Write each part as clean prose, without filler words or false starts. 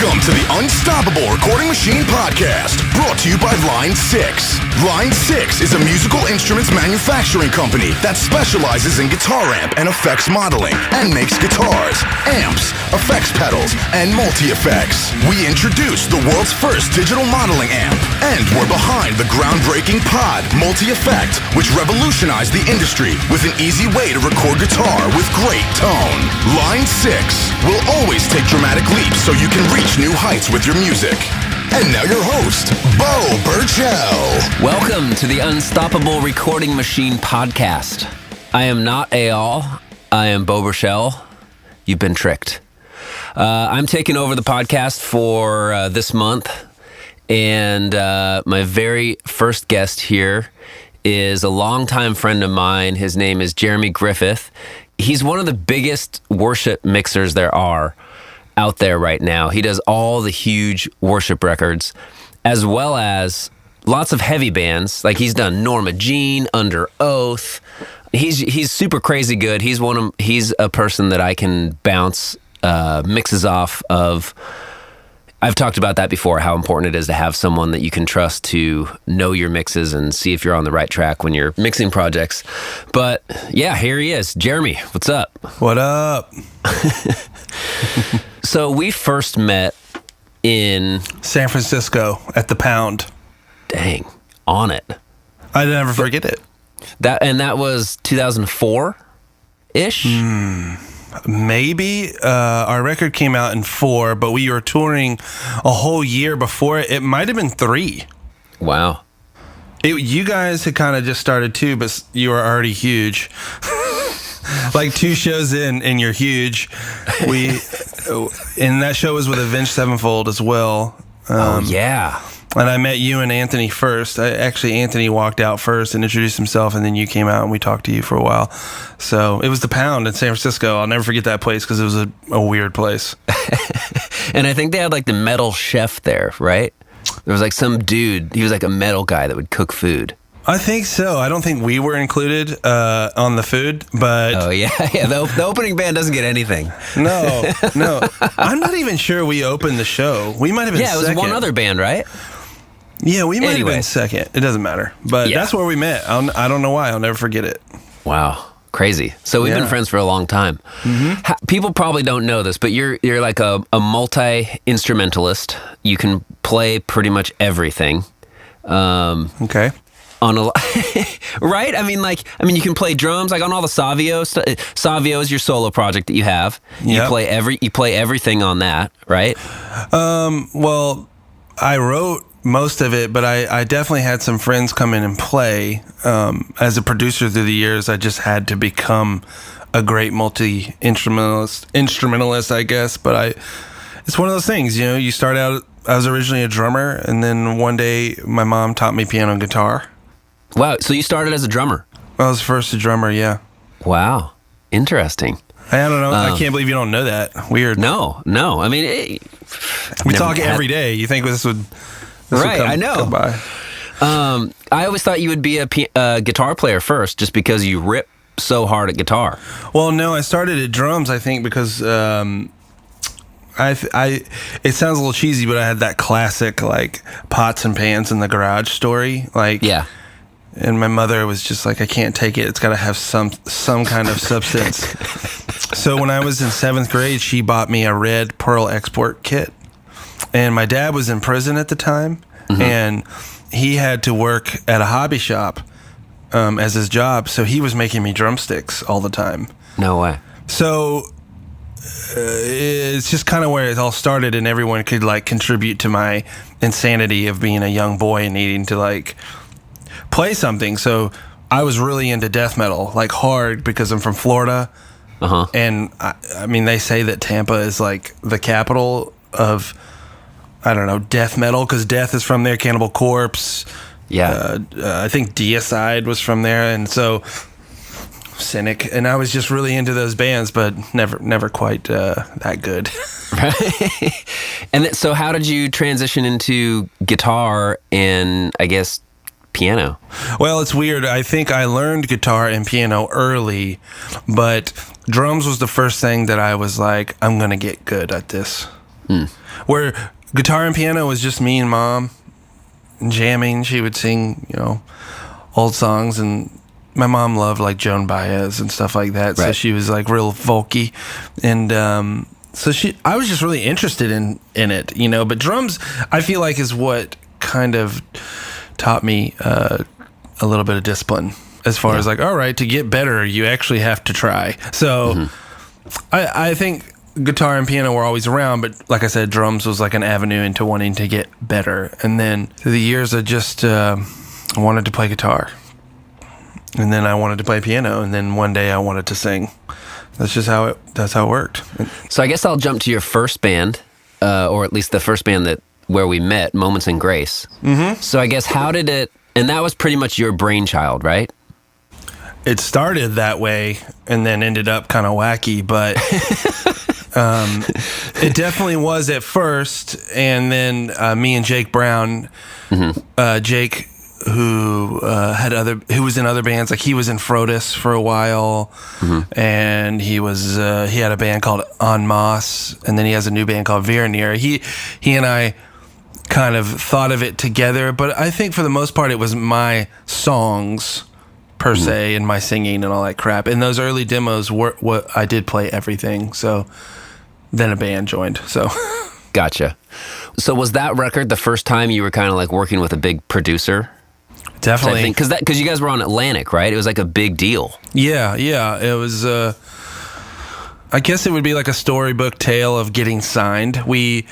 Welcome to the Unstoppable Recording Machine Podcast, brought to you by Line 6. Line 6 is a musical instruments manufacturing company that specializes in guitar amp and effects modeling and makes guitars, amps, effects pedals, and multi-effects. We introduced the world's first digital modeling amp, and we're behind the groundbreaking Pod multi-effect, which revolutionized the industry with an easy way to record guitar with great tone. Line 6 will always take dramatic leaps so you can reach new heights with your music. And now your host, Beau Burchell. Welcome to the Unstoppable Recording Machine Podcast. I am not EYAL. I am Beau Burchell. You've been tricked. I'm taking over the podcast for this month. And my very first guest here is a longtime friend of mine. His name is Jeremy Griffith. He's one of the biggest worship mixers there are out there right now. He does all the huge worship records, as well as lots of heavy bands. Like he's done Norma Jean, Under Oath. He's super crazy good. He's a person that I can bounce mixes off of. I've talked about that before, how important it is to have someone that you can trust to know your mixes and see if you're on the right track when you're mixing projects. But yeah, here he is. Jeremy, what's up? What up? So we first met in San Francisco at the Pound. Dang, on it. I never forget it. That was 2004-ish? Maybe. Our record came out in 4, but we were touring a whole year before it. It might have been 3. Wow. You guys had kind of just started too, but you were already huge. Like 2 shows in, and you're huge. And that show was with Avenged Sevenfold as well. Oh, yeah. And I met you and Anthony first. Anthony walked out first and introduced himself, and then you came out and we talked to you for a while. So it was the Pound in San Francisco. I'll never forget that place because it was a weird place. And I think they had like the metal chef there, right? There was like some dude. He was like a metal guy that would cook food. I think so. I don't think we were included on the food, but... Oh, yeah. The opening band doesn't get anything. No. I'm not even sure we opened the show. We might have been second. Yeah, it was one other band, right? Yeah, we might have been second. It doesn't matter. But that's where we met. I don't know why. I'll never forget it. Wow. Crazy. So we've been friends for a long time. Mm-hmm. People probably don't know this, but you're like a multi-instrumentalist. You can play pretty much everything. Okay. Right? I mean, you can play drums, like on all the Savio stuff. Savio is your solo project that you have. Yep. You play everything on that, right? Well, I wrote most of it, but I definitely had some friends come in and play. As a producer through the years, I just had to become a great multi-instrumentalist, I guess. But it's one of those things, you start out, I was originally a drummer, and then one day my mom taught me piano and guitar. Wow, so you started as a drummer? I was first a drummer, yeah. Wow, interesting. I don't know. I can't believe you don't know that. Weird. No. I mean, we talk every day. You think this would right? Come, I know. Come by. I always thought you would be a guitar player first, just because you rip so hard at guitar. Well, no, I started at drums. I think because it sounds a little cheesy, but I had that classic like pots and pans in the garage story. Yeah. And my mother was just like, I can't take it. It's got to have some kind of substance. So when I was in 7th grade, she bought me a red Pearl export kit. And my dad was in prison at the time, and he had to work at a hobby shop as his job. So he was making me drumsticks all the time. No way. So it's just kind of where it all started, and everyone could like contribute to my insanity of being a young boy and needing to like play something. So I was really into death metal, like hard, because I'm from Florida. And I mean, they say that Tampa is like the capital of, I don't know, death metal, because Death is from there, Cannibal Corpse. Yeah. I think Deicide was from there, and so Cynic. And I was just really into those bands, but never quite that good. Right. And so how did you transition into guitar and, I guess, piano? Well, it's weird. I think I learned guitar and piano early, but drums was the first thing that I was like, I'm going to get good at this. where guitar and piano was just me and Mom jamming. She would sing, old songs, and my mom loved like Joan Baez and stuff like that. So she was like real folky, and I was just really interested in it, But drums, I feel like, is what kind of taught me a little bit of discipline. As far as like, all right, to get better, you actually have to try. So I think guitar and piano were always around, but like I said, drums was like an avenue into wanting to get better. And then through the years, I just wanted to play guitar. And then I wanted to play piano. And then one day I wanted to sing. That's how it worked. So I guess I'll jump to your first band, or at least the first band where we met, Moments in Grace. Mm-hmm. So I guess how did it, and that was pretty much your brainchild, right? It started that way and then ended up kind of wacky, but it definitely was at first. And then me and Jake Brown, Jake, who was in other bands, like he was in Frodis for a while, and he had a band called En Masse, and then he has a new band called Veronnier. He and I kind of thought of it together, but I think for the most part it was my songs per se, and my singing and all that crap. And those early demos were what I did play everything. So then a band joined. So gotcha. So was that record the first time you were kind of like working with a big producer? Definitely, because you guys were on Atlantic, right? It was like a big deal. Yeah. It was. I guess it would be like a storybook tale of getting signed. We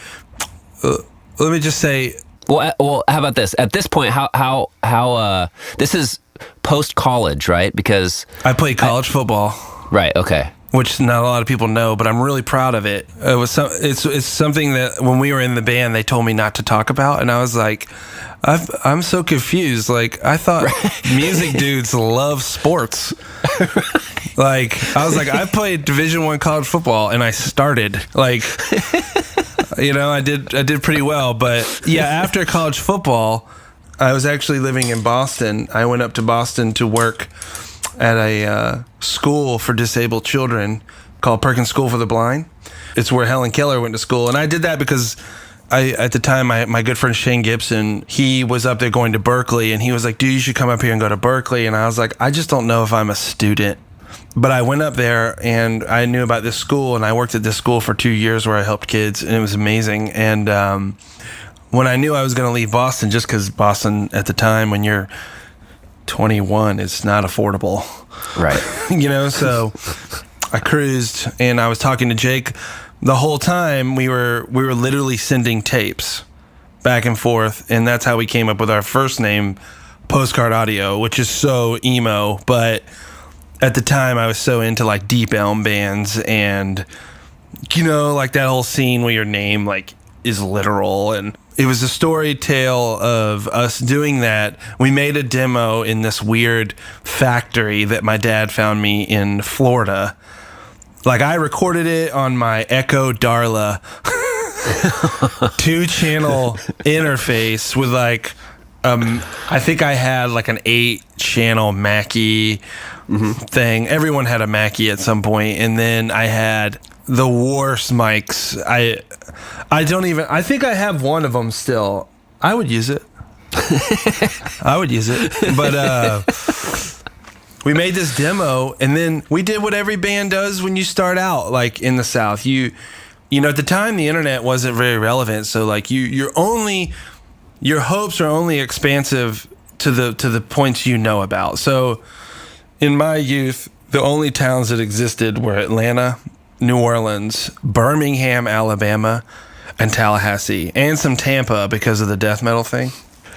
let me just say. Well, how about this? At this point, how this is post college, right? Because I played college football. Right. Okay. Which not a lot of people know, but I'm really proud of it. It's something that when we were in the band, they told me not to talk about, and I was like, I'm so confused. Like, I thought music dudes love sports. Like, I was like, I played Division I college football, and I started like. I did pretty well, but yeah, after college football, I was actually living in Boston. I went up to Boston to work at a school for disabled children called Perkins School for the Blind. It's where Helen Keller went to school, and I did that because at the time, my good friend Shane Gibson, he was up there going to Berkeley, and he was like, dude, you should come up here and go to Berkeley. And I was like, I just don't know if I'm a student. But I went up there, and I knew about this school, and I worked at this school for 2 years where I helped kids, and it was amazing. And when I knew I was going to leave Boston, just because Boston at the time, when you're 21, it's not affordable. Right. So I cruised, and I was talking to Jake the whole time. We were literally sending tapes back and forth, and that's how we came up with our first name, Postcard Audio, which is so emo, but at the time I was so into like Deep Elm bands and like that whole scene where your name like is literal, and it was a story tale of us doing that. We made a demo in this weird factory that my dad found me in Florida. Like, I recorded it on my Echo Darla 2-channel interface with like I think I had like an 8-channel Mackie thing. Everyone had a Mackie at some point, and then I had the worst mics. I think I have one of them still. I would use it. But we made this demo, and then we did what every band does when you start out, like in the South. You know, at the time the internet wasn't very relevant, so like your hopes are only expansive to the points you know about. So in my youth, the only towns that existed were Atlanta, New Orleans, Birmingham, Alabama, and Tallahassee, and some Tampa because of the death metal thing.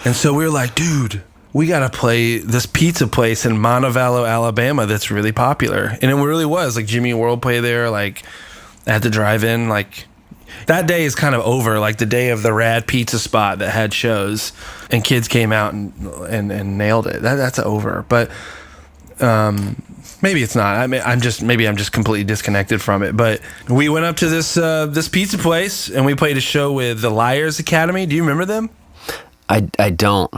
And so we were like, dude, we got to play this pizza place in Montevallo, Alabama that's really popular. And it really was. Like, Jimmy World played there, like, at the drive-in. Like, that day is kind of over, like the day of the rad pizza spot that had shows and kids came out and nailed it. That's over. But maybe it's not. I mean, I'm just completely disconnected from it. But we went up to this pizza place, and we played a show with the Liars Academy. Do you remember them? I don't.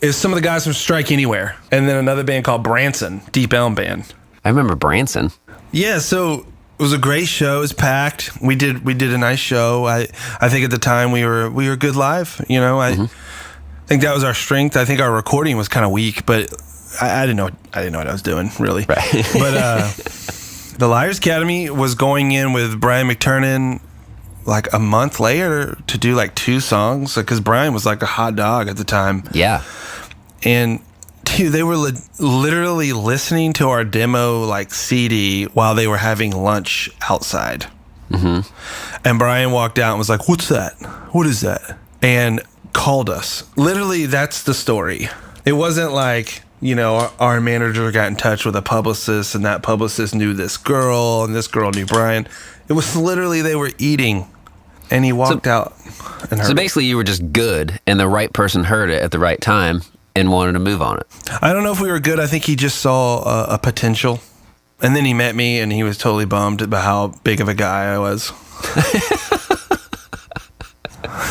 It's some of the guys from Strike Anywhere, and then another band called Branson, Deep Elm band. I remember Branson. Yeah, so was a great show. It was packed. We did a nice show. I think at the time we were good live. You know, I think that was our strength. I think our recording was kind of weak, but I didn't know what I was doing really. Right. But the Liars Academy was going in with Brian McTernan like a month later to do like 2 songs, because Brian was like a hot dog at the time. Yeah. And dude, they were literally listening to our demo like CD while they were having lunch outside. And Brian walked out and was like, "What's that? What is that?" And called us. Literally, that's the story. It wasn't like, you know, our manager got in touch with a publicist and that publicist knew this girl and this girl knew Brian. It was literally they were eating and he walked out and heard So basically you were just good and the right person heard it at the right time and wanted to move on it. I don't know if we were good. I think he just saw a potential. And then he met me and he was totally bummed about how big of a guy I was.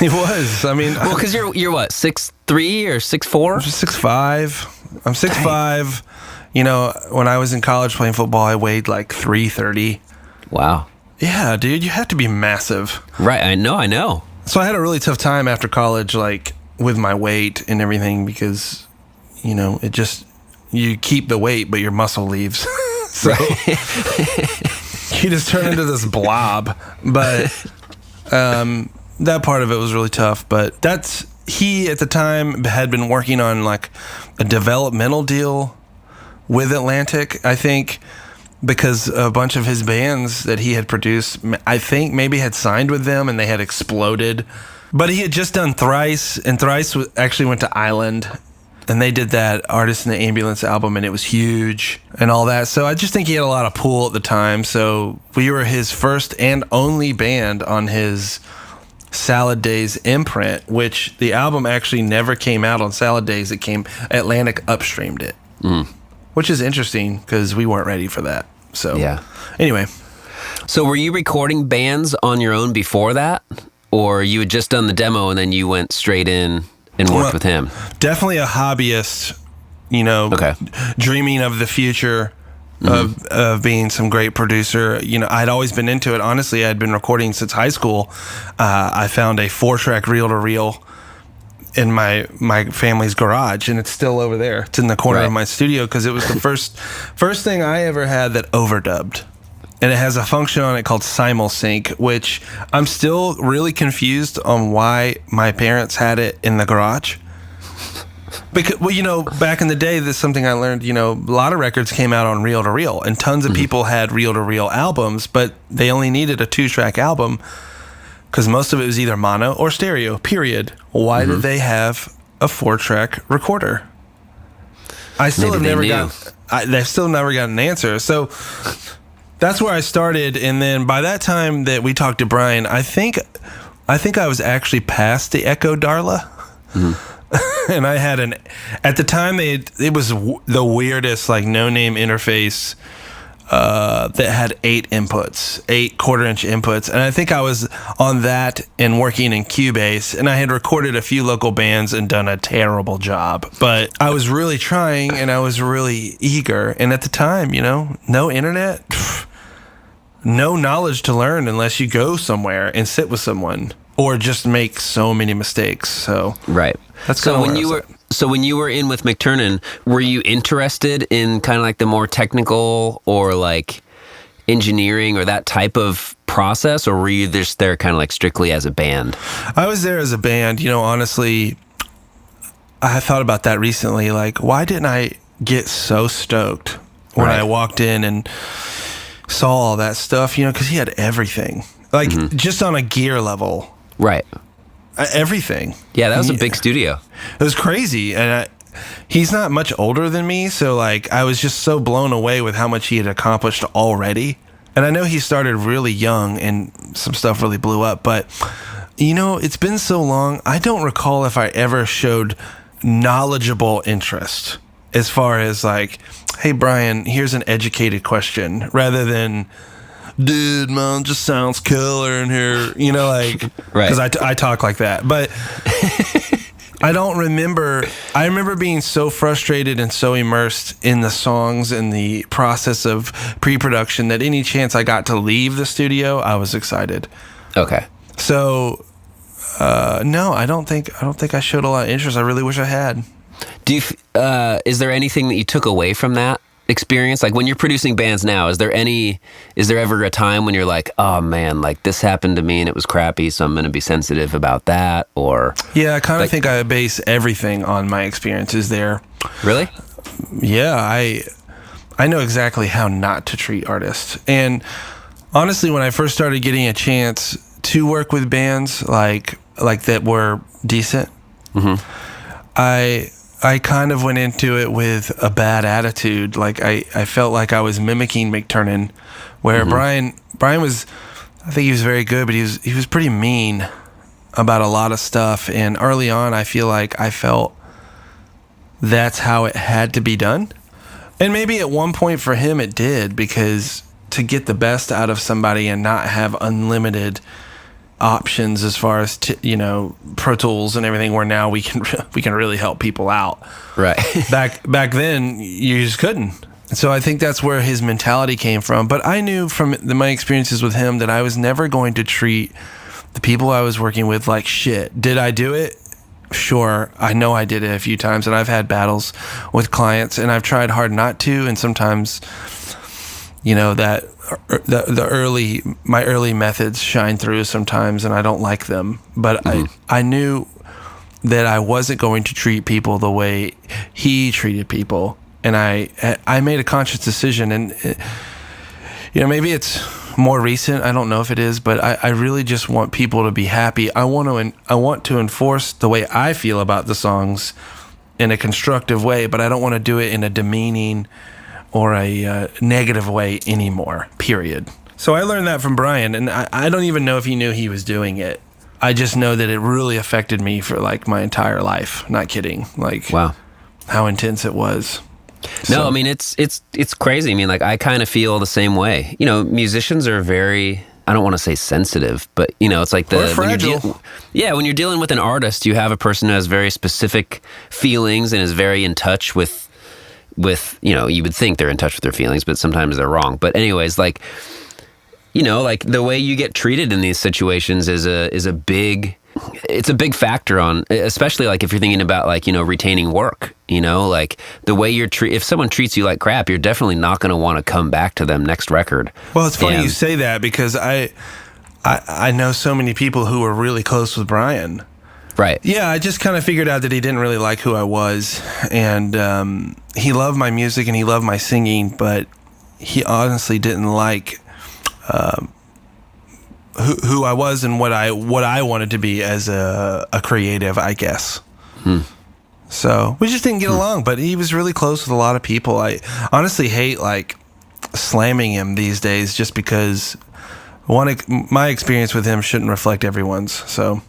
He was. I mean, Well, because you're what, 6'3" or 6'4"? 6'5". I'm 6'5". You know, when I was in college playing football, I weighed like 330. Wow. Yeah, dude, you have to be massive. Right, I know. So I had a really tough time after college, like with my weight and everything, because, you know, it just, you keep the weight, but your muscle leaves. So you just turn into this blob. But that part of it was really tough. But he at the time had been working on like a developmental deal with Atlantic, I think, because a bunch of his bands that he had produced, I think maybe had signed with them and they had exploded. But he had just done Thrice, and Thrice actually went to Island, and they did that Artist in the Ambulance album, and it was huge and all that. So I just think he had a lot of pull at the time. So we were his first and only band on his Salad Days imprint, which the album actually never came out on Salad Days. Atlantic upstreamed it, which is interesting because we weren't ready for that. So Yeah. Anyway. So were you recording bands on your own before that? Or you had just done the demo and then you went straight in and worked with him? Definitely a hobbyist, you know, dreaming of the future of being some great producer. You know, I'd always been into it. Honestly, I'd been recording since high school. I found a 4-track reel-to-reel in my family's garage, and it's still over there. It's in the corner of my studio because it was the first thing I ever had that overdubbed. And it has a function on it called simul-sync, which I'm still really confused on why my parents had it in the garage. Because, well, you know, back in the day, this is something I learned, you know, a lot of records came out on reel-to-reel, and tons of people had reel-to-reel albums, but they only needed a 2-track album because most of it was either mono or stereo, period. Why did they have a 4-track recorder? They've still never got an answer. So that's where I started, and then by that time that we talked to Brian, I think I was actually past the Echo Darla, and I had at the time it was the weirdest like no-name interface that had 8 inputs, 8 quarter-inch inputs, and I think I was on that and working in Cubase, and I had recorded a few local bands and done a terrible job, but I was really trying and I was really eager, and at the time, you know, no internet. No knowledge to learn unless you go somewhere and sit with someone or just make so many mistakes. So right. That's so when you were in with McTernan, were you interested in kind of like the more technical or like engineering or that type of process, or were you just there kind of like strictly as a band? I was there as a band. You know, honestly, I thought about that recently. Like, why didn't I get so stoked when I walked in and saw all that stuff, you know, because he had everything, like just on a gear level, right? Everything. Yeah, that was a big studio. It was crazy, and he's not much older than me, so like I was just so blown away with how much he had accomplished already. And I know he started really young, and some stuff really blew up. But you know, it's been so long. I don't recall if I ever showed knowledgeable interest as far as like, hey, Brian, here's an educated question, rather than, dude, man, just sounds killer in here, you know, like, because I talk like that. But I don't remember. I remember being so frustrated and so immersed in the songs and the process of pre-production that any chance I got to leave the studio, I was excited. Okay. So, no, I don't think I showed a lot of interest. I really wish I had. Do you? Is there anything that you took away from that experience? Like when you're producing bands now, is there ever a time when you're like, oh man, like this happened to me and it was crappy, so I'm going to be sensitive about that? Or yeah, I kind of think I base everything on my experiences there. Really? Yeah, I know exactly how not to treat artists. And honestly, when I first started getting a chance to work with bands like that were decent, I kind of went into it with a bad attitude. Like I felt like I was mimicking McTurnan, where Brian was, I think he was very good, but he was pretty mean about a lot of stuff. And early on, I feel like I felt that's how it had to be done. And maybe at one point for him it did, because to get the best out of somebody and not have unlimited options as far as Pro Tools and everything, where now we can really help people out. Right. back then you just couldn't. So I think that's where his mentality came from. But I knew from my experiences with him that I was never going to treat the people I was working with like shit. Did I do it? Sure. I know I did it a few times, and I've had battles with clients, and I've tried hard not to, and sometimes that my early methods shine through sometimes, and I don't like them. But I knew that I wasn't going to treat people the way he treated people, and I made a conscious decision. And maybe it's more recent, I don't know if it is, but I really just want people to be happy. I want to enforce the way I feel about the songs in a constructive way, but I don't want to do it in a demeaning or a negative way anymore, period. So I learned that from Brian, and I don't even know if he knew he was doing it. I just know that it really affected me for like my entire life. Not kidding. Like, wow, how intense it was. No, I mean, it's crazy. I mean, like, I kind of feel the same way. Musicians are very, I don't want to say sensitive, but, it's like fragile. When you're dealing with an artist, you have a person who has very specific feelings and is very in touch with, you would think they're in touch with their feelings, but sometimes they're wrong. But anyways, like, like the way you get treated in these situations is a big factor on, especially like if you're thinking about like, retaining work, like the way if someone treats you like crap, you're definitely not going to want to come back to them next record. Well, it's funny you say that, because I know so many people who were really close with Brian. Right. Yeah, I just kind of figured out that he didn't really like who I was, and he loved my music and he loved my singing, but he honestly didn't like who I was and what I wanted to be as a creative, I guess. So we just didn't get along, but he was really close with a lot of people. I honestly hate like slamming him these days, just because my experience with him shouldn't reflect everyone's. So.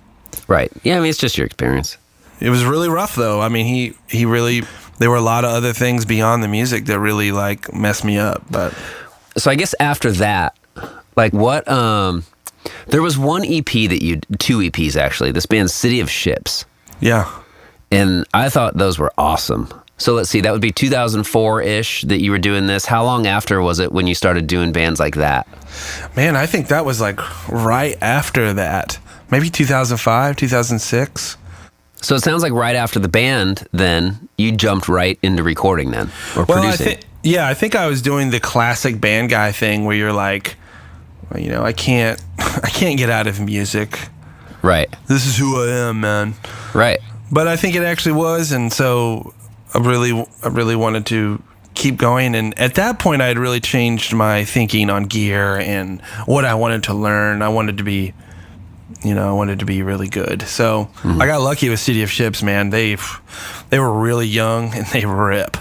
Right. Yeah, I mean, it's just your experience. It was really rough, though. I mean, he really, there were a lot of other things beyond the music that really like messed me up. But so I guess after that, like what, there was one EP two EPs actually, this band City of Ships. Yeah. And I thought those were awesome. So let's see, that would be 2004-ish that you were doing this. How long after was it when you started doing bands like that? Man, I think that was like right after that. Maybe 2005, 2006. So it sounds like right after the band, then you jumped right into recording then, or producing. I think I was doing the classic band guy thing where you're like, well, I can't get out of music. Right. This is who I am, man. Right. But I think it actually was, and so I really wanted to keep going. And at that point, I had really changed my thinking on gear and what I wanted to learn. I wanted to be really good. So I got lucky with City of Ships, man. They were really young and they rip.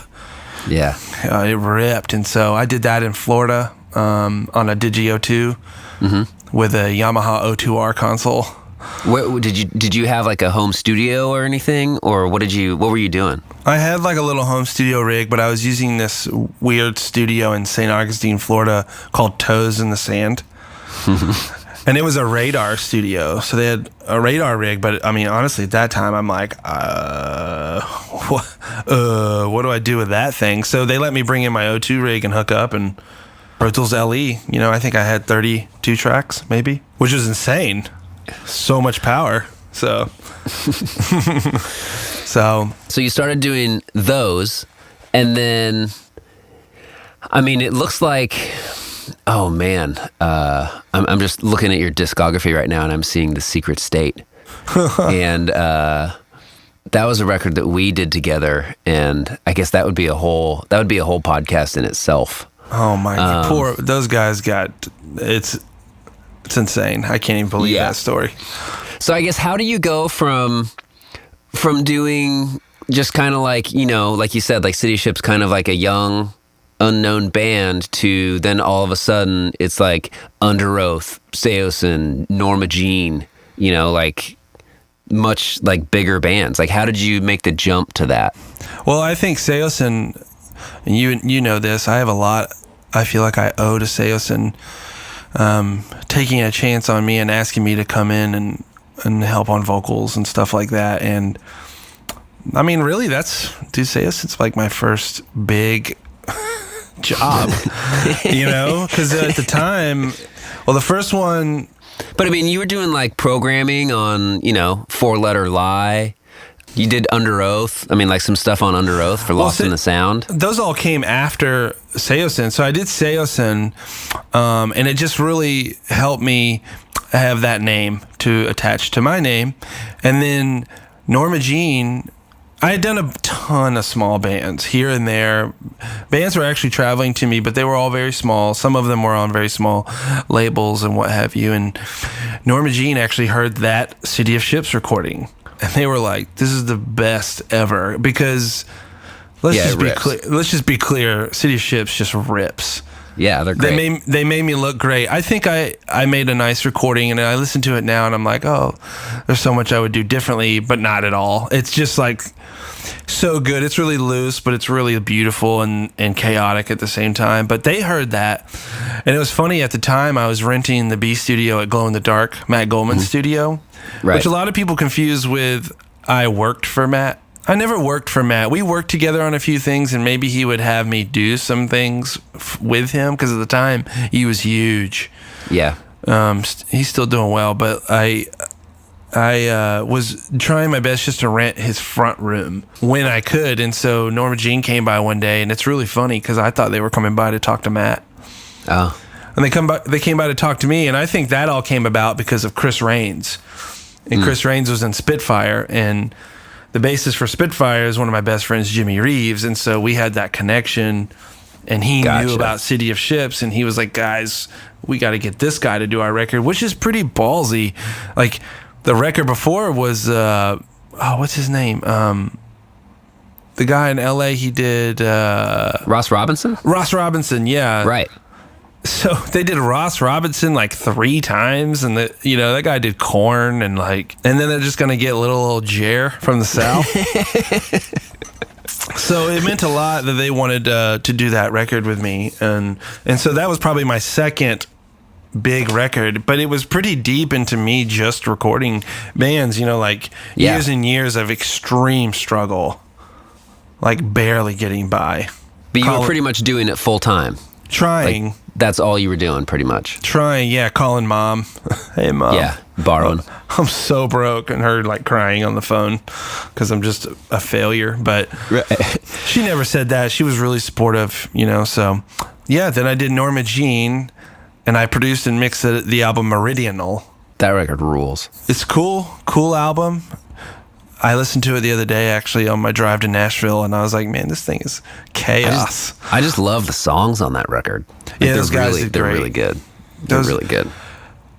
Yeah. It ripped. And so I did that in Florida on a Digi O2 with a Yamaha O2R console. Did you have like a home studio or anything, or what were you doing? I had like a little home studio rig, but I was using this weird studio in St. Augustine, Florida called Toes in the Sand. And it was a radar studio, so they had a radar rig. But I mean, honestly, at that time, I'm like, what do I do with that thing? So they let me bring in my O2 rig and hook up, and Pro Tools LE. You know, I think I had 32 tracks, maybe, which was insane. So much power. So, so you started doing those, and then, I mean, it looks like. Oh man, I'm just looking at your discography right now, and I'm seeing The Secret State, and that was a record that we did together, and I guess that would be a whole podcast in itself. Oh my God, poor those guys got it's insane. I can't even believe that story. So I guess how do you go from doing just kind of like, you know, like you said, like City Ship's kind of like a young, unknown band to then all of a sudden it's like Under Oath, Seosin, Norma Jean, you know, like much like bigger bands. Like how did you make the jump to that? Well, I think Seosin, you know this, I feel like I owe to Seosin taking a chance on me and asking me to come in and help on vocals and stuff like that. And I mean, really, Seosin's like my first big job, you know, because at the time, well, the first one. But I mean, you were doing like programming on, you know, 4-Letter Lie. You did Under Oath. I mean, like some stuff on Under Oath for Lost in the Sound. Those all came after Seosin. So I did Seosin, and it just really helped me have that name to attach to my name. And then Norma Jean, I had done a ton of small bands here and there. Bands were actually traveling to me, but they were all very small. Some of them were on very small labels and what have you. And Norma Jean actually heard that City of Ships recording. And they were like, this is the best ever. Because let's just be clear, City of Ships just rips. Yeah, they're great. They made me look great. I think I made a nice recording, and I listen to it now, and I'm like, oh, there's so much I would do differently, but not at all. It's just like so good. It's really loose, but it's really beautiful and chaotic at the same time. But they heard that, and it was funny at the time. I was renting the B studio at Glow in the Dark, Matt Goldman's studio, which a lot of people confuse with I worked for Matt. I never worked for Matt. We worked together on a few things, and maybe he would have me do some things with him because at the time he was huge. Yeah. He's still doing well, but I was trying my best just to rent his front room when I could, and so Norma Jean came by one day, and it's really funny because I thought they were coming by to talk to Matt. Oh. And they came by to talk to me, and I think that all came about because of Chris Reins. And Chris Reins was in Spitfire, and the bassist for Spitfire is one of my best friends, Jimmy Reeves, and so we had that connection, and he knew about City of Ships, and he was like, guys, we got to get this guy to do our record, which is pretty ballsy. Like, the record before was, what's his name? The guy in L.A., he did... Ross Robinson? Ross Robinson, yeah. Right. So they did Ross Robinson like 3 times, and that guy did Korn, and then they're just gonna get little old Jer from the South. So it meant a lot that they wanted to do that record with me, and so that was probably my second big record, but it was pretty deep into me just recording bands, years and years of extreme struggle, like barely getting by. But you were pretty much doing it full time. Trying. Like, that's all you were doing, pretty much. Trying, yeah. Calling mom. Hey, mom. Yeah, borrowing. I'm so broke, and her crying on the phone because I'm just a failure. But she never said that. She was really supportive, So, yeah. Then I did Norma Jean, and I produced and mixed the album Meridional. That record rules. It's cool album. I listened to it the other day, actually, on my drive to Nashville, and I was like, man, this thing is chaos. I just love the songs on that record. Yeah, those guys are great. They're really good. They're really good.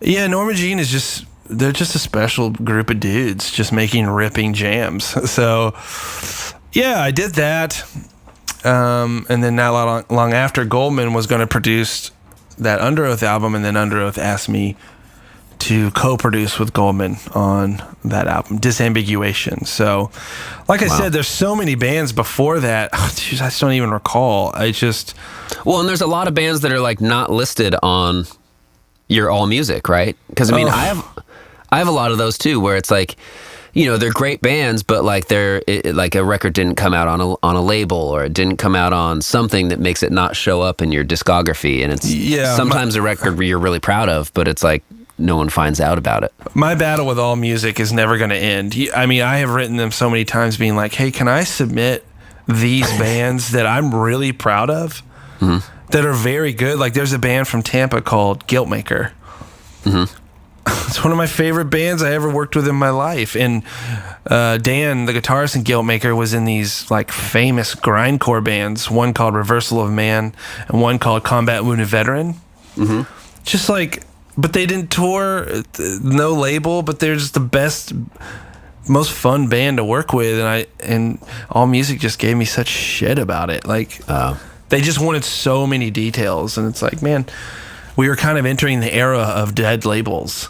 Yeah, Norma Jean is they're just a special group of dudes just making ripping jams. So, yeah, I did that. And then not long after, Goldman was going to produce that Under Oath album, and then Under Oath asked me to co-produce with Goldman on that album, Disambiguation. So, like I said, there's so many bands before that. Oh, geez, I just don't even recall. Well, and there's a lot of bands that are like not listed on your all music, right? Because I mean, I have a lot of those too, where it's like, you know, they're great bands, but like like a record didn't come out on a label, or it didn't come out on something that makes it not show up in your discography, and it's sometimes a record you're really proud of, but it's like no one finds out about it. My battle with all music is never going to end. I mean, I have written them so many times being like, hey, can I submit these bands that I'm really proud of that are very good? Like there's a band from Tampa called Guiltmaker. It's one of my favorite bands I ever worked with in my life. And Dan, the guitarist in Guiltmaker, was in these like famous grindcore bands, one called Reversal of Man and one called Combat Wounded Veteran. Just like, but they didn't tour, no label, but they're just the best, most fun band to work with. And all music just gave me such shit about it. Like they just wanted so many details, and it's like, man, we were kind of entering the era of dead labels,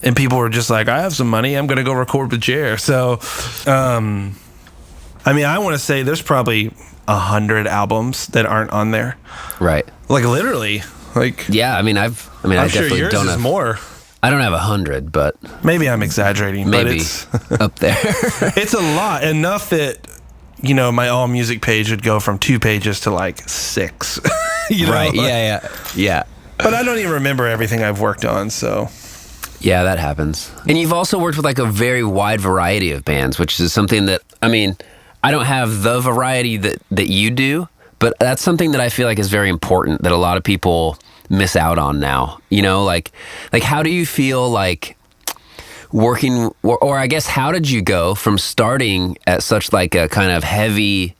and people were just like, I have some money, I'm going to go record with Jer. So, I mean, I want to say there's probably 100 albums that aren't on there. Right. Like literally. Like, yeah, I'm I sure definitely yours don't have more. I don't have 100, but Maybe I'm exaggerating, maybe but it's up there. it's a lot, enough that, you know, my all music page would go from 2 pages to like 6. You know? Right. Yeah. But I don't even remember everything I've worked on, so. Yeah, that happens. And you've also worked with like a very wide variety of bands, which is something that, I mean, I don't have the variety that you do, but that's something that I feel like is very important that a lot of people miss out on now. You know, like how do you feel like working, or I guess how did you go from starting at such like a kind of heavy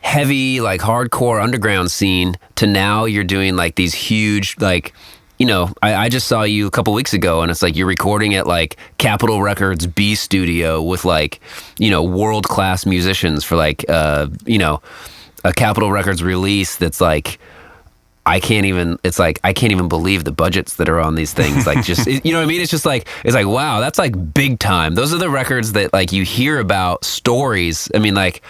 like hardcore underground scene to now you're doing like these huge, like, you know, I just saw you a couple weeks ago, and it's like you're recording at like Capitol Records B Studio with like, you know, world-class musicians for like, you know, a Capitol Records release that's like, I can't even believe the budgets that are on these things. Like, just, you know what I mean? It's like, wow, that's like big time. Those are the records that like you hear about stories. I mean, like,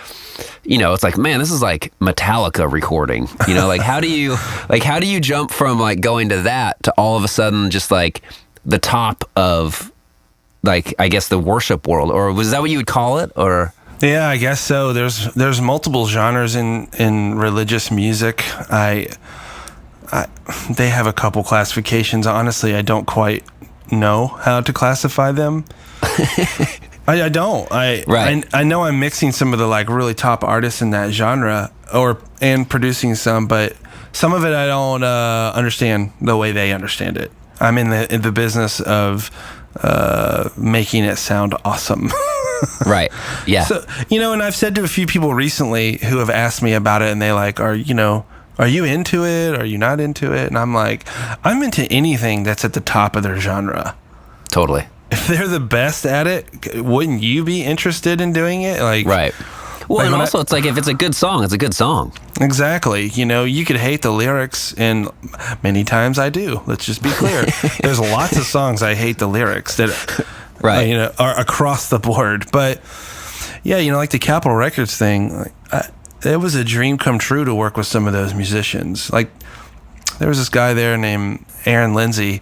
you know, it's like, man, this is like Metallica recording, you know, like how do you jump from like going to that to all of a sudden just like the top of like, I guess the worship world, or was that what you would call it? Or Yeah, I guess so. There's multiple genres in religious music. They have a couple classifications. Honestly, I don't quite know how to classify them. I don't. I know I'm mixing some of the like really top artists in that genre, and producing some, but some of it I don't understand the way they understand it. I'm in the business of making it sound awesome. Right. Yeah. So, you know, and I've said to a few people recently who have asked me about it, and they like, are you into it? Are you not into it? And I'm like, I'm into anything that's at the top of their genre. Totally. If they're the best at it, wouldn't you be interested in doing it? Like, right. Well, like, and also it's like, if it's a good song, it's a good song. Exactly. You know, you could hate the lyrics, and many times I do. Let's just be clear. There's lots of songs I hate the lyrics that, right, you know, are across the board. But yeah, you know, like the Capitol Records thing, it was a dream come true to work with some of those musicians. Like, there was this guy there named Aaron Lindsay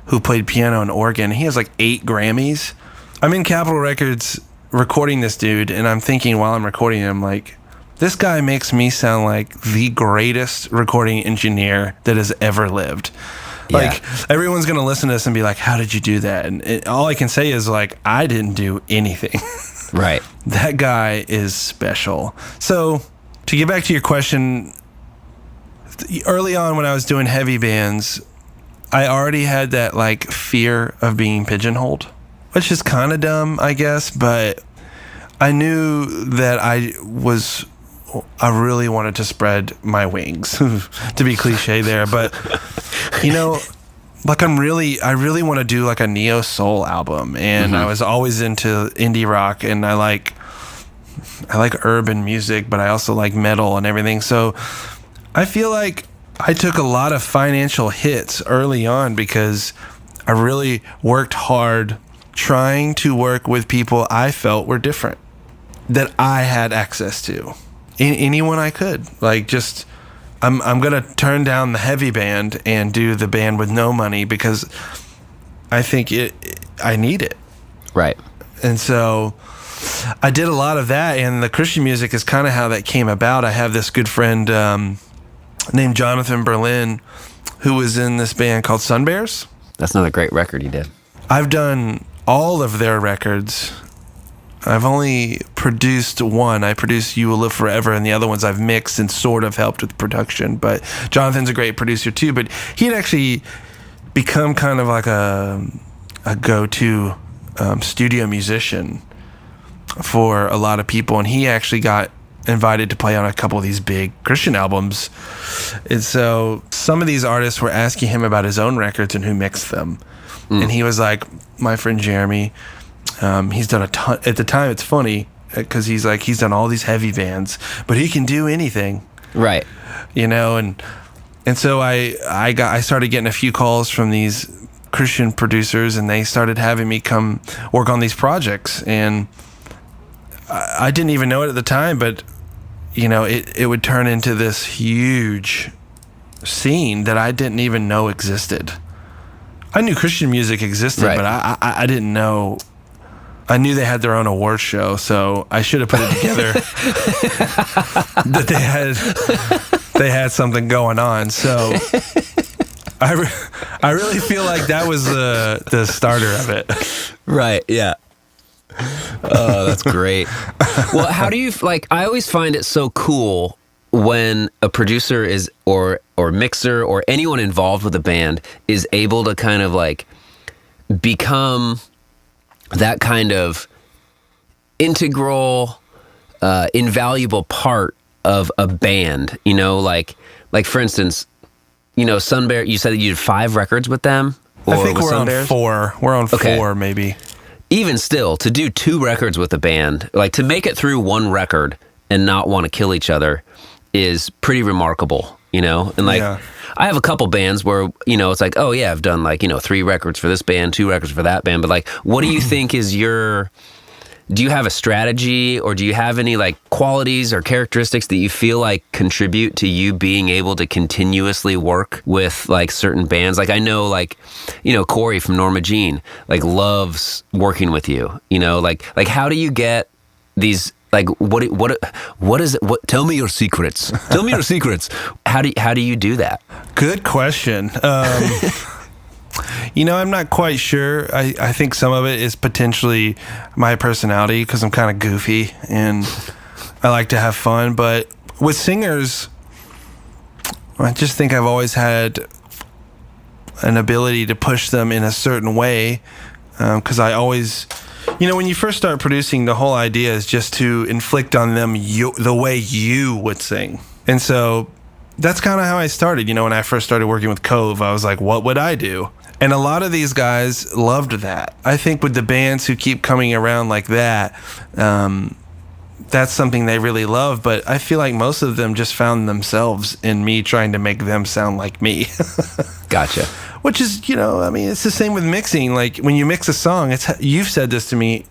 who played piano and organ. He has like 8 Grammys. I'm in Capitol Records recording this dude, and I'm thinking while I'm recording him, like, this guy makes me sound like the greatest recording engineer that has ever lived. Yeah. Like, everyone's going to listen to this and be like, how did you do that? And all I can say is, like, I didn't do anything. Right. That guy is special. So, to get back to your question, early on when I was doing heavy bands, I already had that like fear of being pigeonholed, which is kind of dumb, I guess, but I knew that I really wanted to spread my wings, to be cliche there, but you know, like I really want to do like a neo soul album, and I was always into indie rock, and I like urban music, but I also like metal and everything. So I feel like I took a lot of financial hits early on because I really worked hard trying to work with people I felt were different, that I had access to. Anyone I could. Like, just I'm gonna turn down the heavy band and do the band with no money because I think I need it. Right. And so I did a lot of that, and the Christian music is kind of how that came about. I have this good friend named Jonathan Berlin who was in this band called Sun Bears. That's another great record you did. I've done all of their records. I've only produced one. I produced You Will Live Forever, and the other ones I've mixed and sort of helped with production. But Jonathan's a great producer too. But he'd actually become kind of like a go-to studio musician for a lot of people, and he actually got invited to play on a couple of these big Christian albums. And so some of these artists were asking him about his own records and who mixed them. And he was like, my friend Jeremy, he's done a ton. At the time, it's funny because he's done all these heavy bands, but he can do anything, right? You know, and so I started getting a few calls from these Christian producers, and they started having me come work on these projects, and I didn't even know it at the time, but you know, it would turn into this huge scene that I didn't even know existed. I knew Christian music existed, right, but I didn't know. I knew they had their own award show, so I should have put it together that they had something going on. So I really feel like that was the starter of it. Right. Yeah. Oh, that's great. Well, how do you like? I always find it so cool when a producer is or mixer or anyone involved with a band is able to kind of like become that kind of integral, invaluable part of a band. You know, like for instance, you know, Sun Bear. You said that you did 5 records with them. Or I think we're on 4. We're on 4, maybe. Even still, to do 2 records with a band, like to make it through one record and not want to kill each other, is pretty remarkable, you know? And like, yeah. I have a couple bands where, you know, it's like, oh yeah, I've done like, you know, 3 records for this band, 2 records for that band. But like, what do you think is do you have a strategy, or do you have any like qualities or characteristics that you feel like contribute to you being able to continuously work with like certain bands? Like I know, like, you know, Corey from Norma Jean, like loves working with you, you know, like how do you get these, like, what is it? Tell me your secrets. Tell me your secrets. How do you do that? Good question. You know, I'm not quite sure. I think some of it is potentially my personality because I'm kind of goofy and I like to have fun. But with singers, I just think I've always had an ability to push them in a certain way because I always, you know, when you first start producing, the whole idea is just to inflict on them the way you would sing. And so that's kind of how I started. You know, when I first started working with Cove, I was like, what would I do? And a lot of these guys loved that. I think with the bands who keep coming around like that, that's something they really love. But I feel like most of them just found themselves in me trying to make them sound like me. Gotcha. Which is, you know, I mean, it's the same with mixing. Like when you mix a song, you've said this to me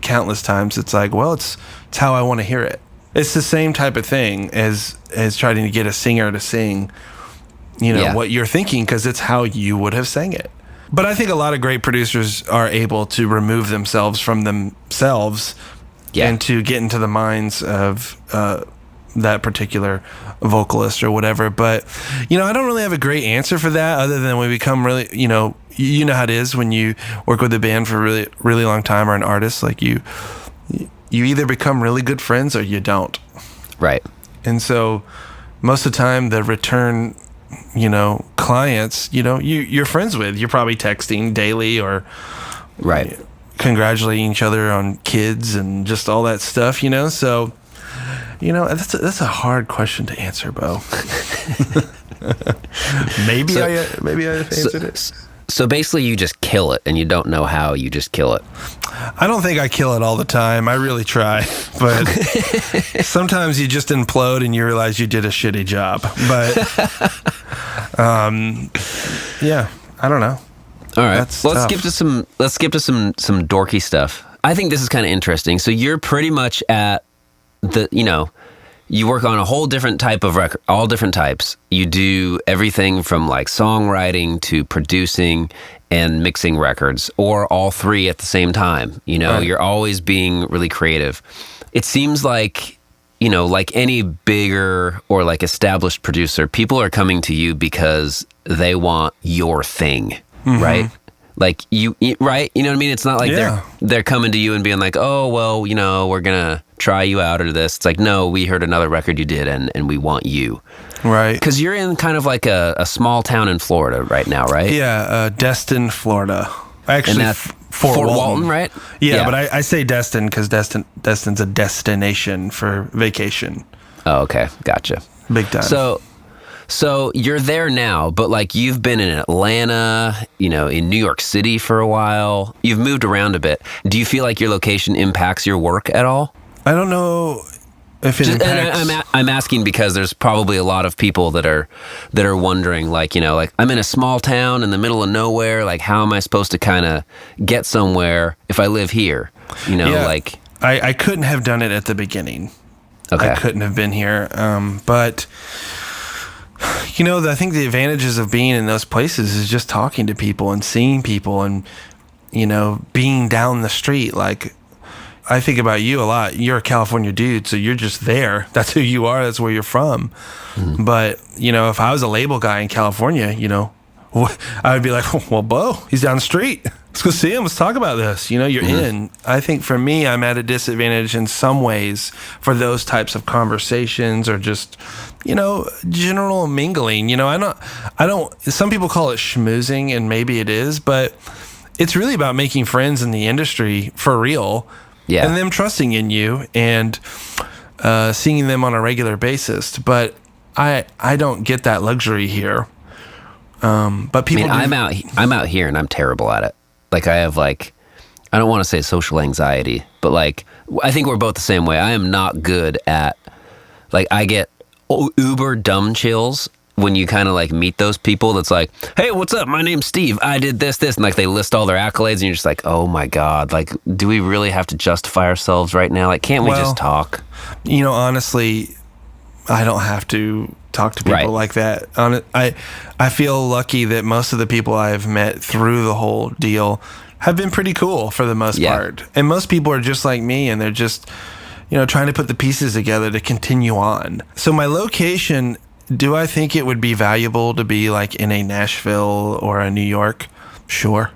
countless times. It's like, well, it's how I want to hear it. It's the same type of thing as trying to get a singer to sing, you know, what you're thinking, because it's how you would have sang it. But I think a lot of great producers are able to remove themselves from themselves and to get into the minds of that particular vocalist or whatever. But, you know, I don't really have a great answer for that other than we become really, you know how it is when you work with a band for a really, really long time or an artist. Like you either become really good friends or you don't. Right. And so most of the time the return, you know, clients, you know, you're friends with, you're probably texting daily or right, congratulating each other on kids and just all that stuff, you know. So, you know, that's a hard question to answer, Beau. maybe I answered it. So basically you just kill it and you don't know how, you just kill it. I don't think I kill it all the time. I really try. But sometimes you just implode and you realize you did a shitty job. But, yeah, I don't know. All right. Let's skip to some dorky stuff. I think this is kind of interesting. So you're pretty much at the, you know, you work on a whole different type of record, all different types. You do everything from like songwriting to producing and mixing records, or all three at the same time. You know, you're always being really creative. It seems like, you know, like any bigger or like established producer, people are coming to you because they want your thing, right? Like right? You know what I mean? It's not like they're coming to you and being like, oh, well, you know, we're going to try you out or this. It's like, no, we heard another record you did and we want you. Right. Because you're in kind of like a small town in Florida right now, right? Yeah, Destin, Florida. Actually, and Fort Walton, right? Yeah, but I say Destin because Destin's a destination for vacation. Oh, okay. Gotcha. Big time. So you're there now, but like you've been in Atlanta, you know, in New York City for a while. You've moved around a bit. Do you feel like your location impacts your work at all? I don't know if it impacts. And I'm asking because there's probably a lot of people that are wondering, like, you know, like I'm in a small town in the middle of nowhere. Like, how am I supposed to kind of get somewhere if I live here? You know, like I couldn't have done it at the beginning. Okay. I couldn't have been here, but. You know, I think the advantages of being in those places is just talking to people and seeing people and, you know, being down the street. Like, I think about you a lot. You're a California dude, so you're just there. That's who you are. That's where you're from. But, you know, if I was a label guy in California, you know, I would be like, well, Beau, he's down the street. Let's go see him. Let's talk about this. You know, you're in. I think for me, I'm at a disadvantage in some ways for those types of conversations or just, you know, general mingling. You know, I don't, some people call it schmoozing, and maybe it is, but it's really about making friends in the industry for real. Yeah. And them trusting in you and seeing them on a regular basis. But I don't get that luxury here. But people, I'm out here and I'm terrible at it. Like I have like, I don't want to say social anxiety, but like, I think we're both the same way. I am not good at, like, I get uber dumb chills when you kind of like meet those people that's like, hey, what's up? My name's Steve. I did this. And like they list all their accolades and you're just like, oh my God, like, do we really have to justify ourselves right now? Like, can't we just talk? You know, honestly, I don't have to talk to people like that. I feel lucky that most of the people I've met through the whole deal have been pretty cool for the most part. And most people are just like me, and they're just, you know, trying to put the pieces together to continue on. So my location, do I think it would be valuable to be like in a Nashville or a New York? Sure.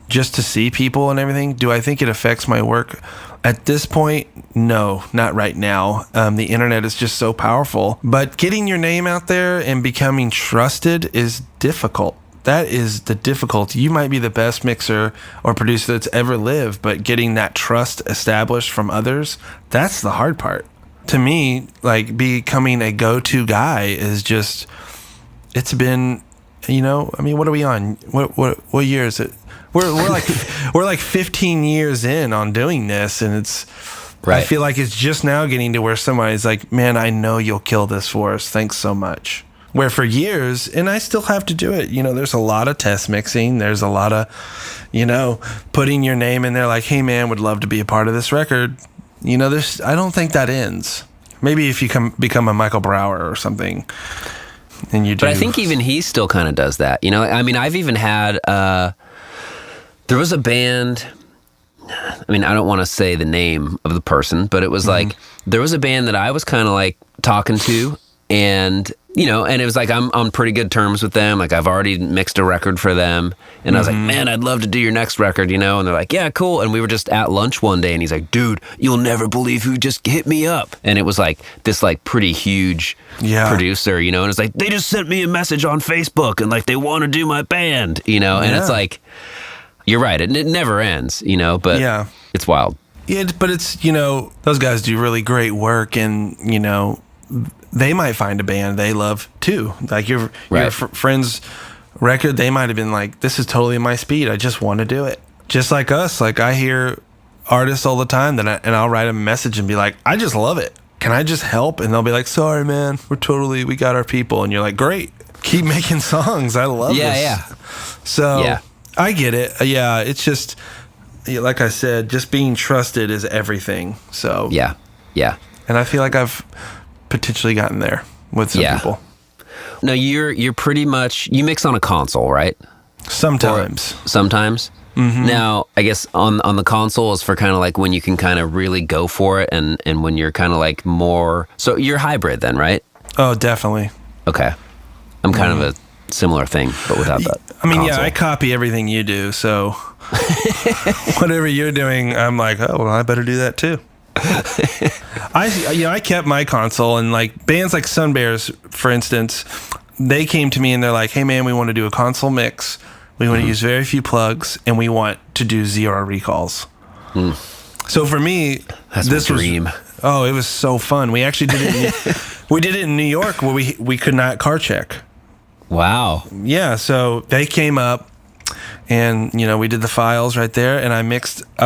Just to see people and everything. Do I think it affects my work? At this point, no, not right now. The internet is just so powerful. But getting your name out there and becoming trusted is difficult. That is the difficulty. You might be the best mixer or producer that's ever lived, but getting that trust established from others, that's the hard part. To me, like, becoming a go-to guy is just, it's been, you know, I mean, what are we on? What year is it? We're like 15 years in on doing this, and it's I feel like it's just now getting to where somebody's like, man, I know you'll kill this for us. Thanks so much. Where for years, and I still have to do it, you know, there's a lot of test mixing. There's a lot of, you know, putting your name in there like, hey man, would love to be a part of this record. You know, I don't think that ends. Maybe if you become a Michael Brower or something, and you do. But I think even he still kind of does that. You know, I mean, I've even had, there was a band, I mean, I don't want to say the name of the person, but it was like, there was a band that I was kind of like talking to, and, you know, and it was like, I'm on pretty good terms with them. Like, I've already mixed a record for them. And I was like, man, I'd love to do your next record, you know? And they're like, yeah, cool. And we were just at lunch one day, and he's like, dude, you'll never believe who just hit me up. And it was like this like pretty huge producer, you know? And it's like, they just sent me a message on Facebook, and like, they want to do my band, you know? And it's like, you're right. It never ends, you know, but it's wild. Yeah, but it's, you know, those guys do really great work, and, you know, they might find a band they love too. Like your friend's record, they might have been like, this is totally my speed. I just want to do it. Just like us. Like, I hear artists all the time and I'll write them a message and be like, I just love it. Can I just help? And they'll be like, sorry, man, we got our people. And you're like, great. Keep making songs. I love this. Yeah. So I get it. Yeah. It's just, like I said, just being trusted is everything. So yeah. And I feel like I've potentially gotten there with some people. No, you're pretty much, you mix on a console, right? Sometimes. Sometimes? Mm-hmm. Now, I guess on the console is for kind of like when you can kind of really go for it and when you're kind of like more... So you're hybrid then, right? Oh, definitely. Okay. I'm kind of a similar thing, but without that console. I copy everything you do, so whatever you're doing, I'm like, oh, well, I better do that too. I kept my console, and like bands like Sunbears, for instance, they came to me and they're like, hey man, we want to do a console mix. We want to use very few plugs, and we want to do 0 recalls. So for me, that's this my dream. It was so fun. We actually did it. We did it in New York where we could not car check. Wow. Yeah. So they came up, and we did the files right there, and I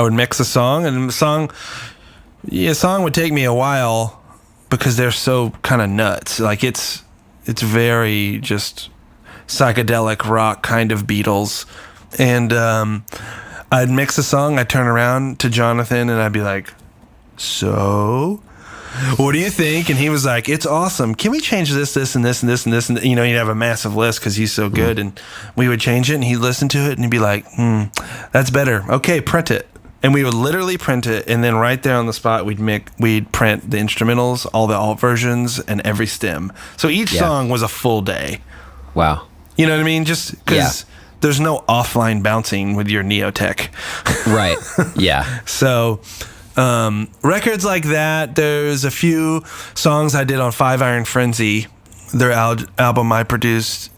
would mix a song, and a song would take me a while because they're so kind of nuts. Like it's very just psychedelic rock kind of Beatles. And I'd mix a song, I'd turn around to Jonathan and I'd be like, so what do you think? And he was like, it's awesome. Can we change this and this and this and this? And he'd have a massive list because he's so good. And we would change it and he'd listen to it and he'd be like, that's better. Okay, print it. And we would literally print it, and then right there on the spot, we'd print the instrumentals, all the alt versions, and every stem. So each song was a full day. Wow. You know what I mean? Just because there's no offline bouncing with your Neotech. Right. Yeah. So records like that, there's a few songs I did on 5 Iron Frenzy, their album I produced,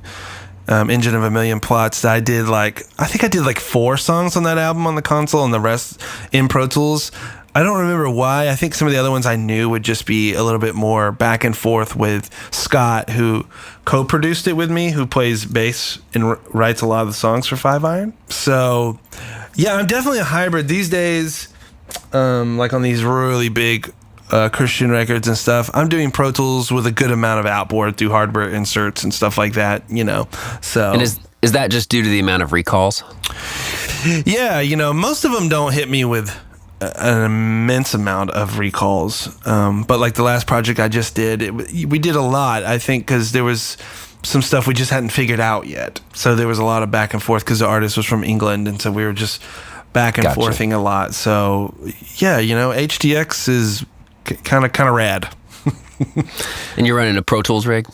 Engine of a Million Plots, that I think I did like 4 songs on that album on the console and the rest in Pro Tools. I don't remember why. I think some of the other ones I knew would just be a little bit more back and forth with Scott, who co-produced it with me, who plays bass and writes a lot of the songs for 5 Iron. So, yeah, I'm definitely a hybrid these days. Like on these really big Christian records and stuff, I'm doing Pro Tools with a good amount of outboard through hardware inserts and stuff like that. So. And is that just due to the amount of recalls? Yeah, most of them don't hit me with an immense amount of recalls, but like the last project I just did, we did a lot, I think, because there was some stuff we just hadn't figured out yet, so there was a lot of back and forth because the artist was from England, and so we were just back and forthing a lot. So yeah, HDX is kind of rad. And you're running a Pro Tools rig?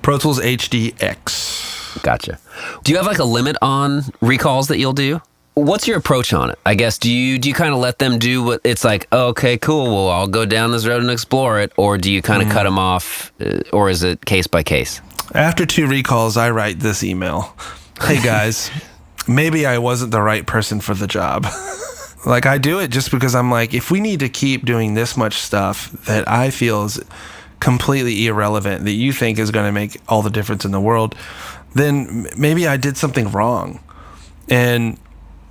Pro Tools HDX. Gotcha. Do you have like a limit on recalls that you'll do? What's your approach on it? I guess, do you kind of let them do what it's like, oh, okay, cool, well, I'll go down this road and explore it, or do you kind of cut them off, or is it case by case? After 2 recalls, I write this email. Hey, guys, maybe I wasn't the right person for the job. Like, I do it just because I'm like, if we need to keep doing this much stuff that I feel is completely irrelevant, that you think is going to make all the difference in the world, then maybe I did something wrong. And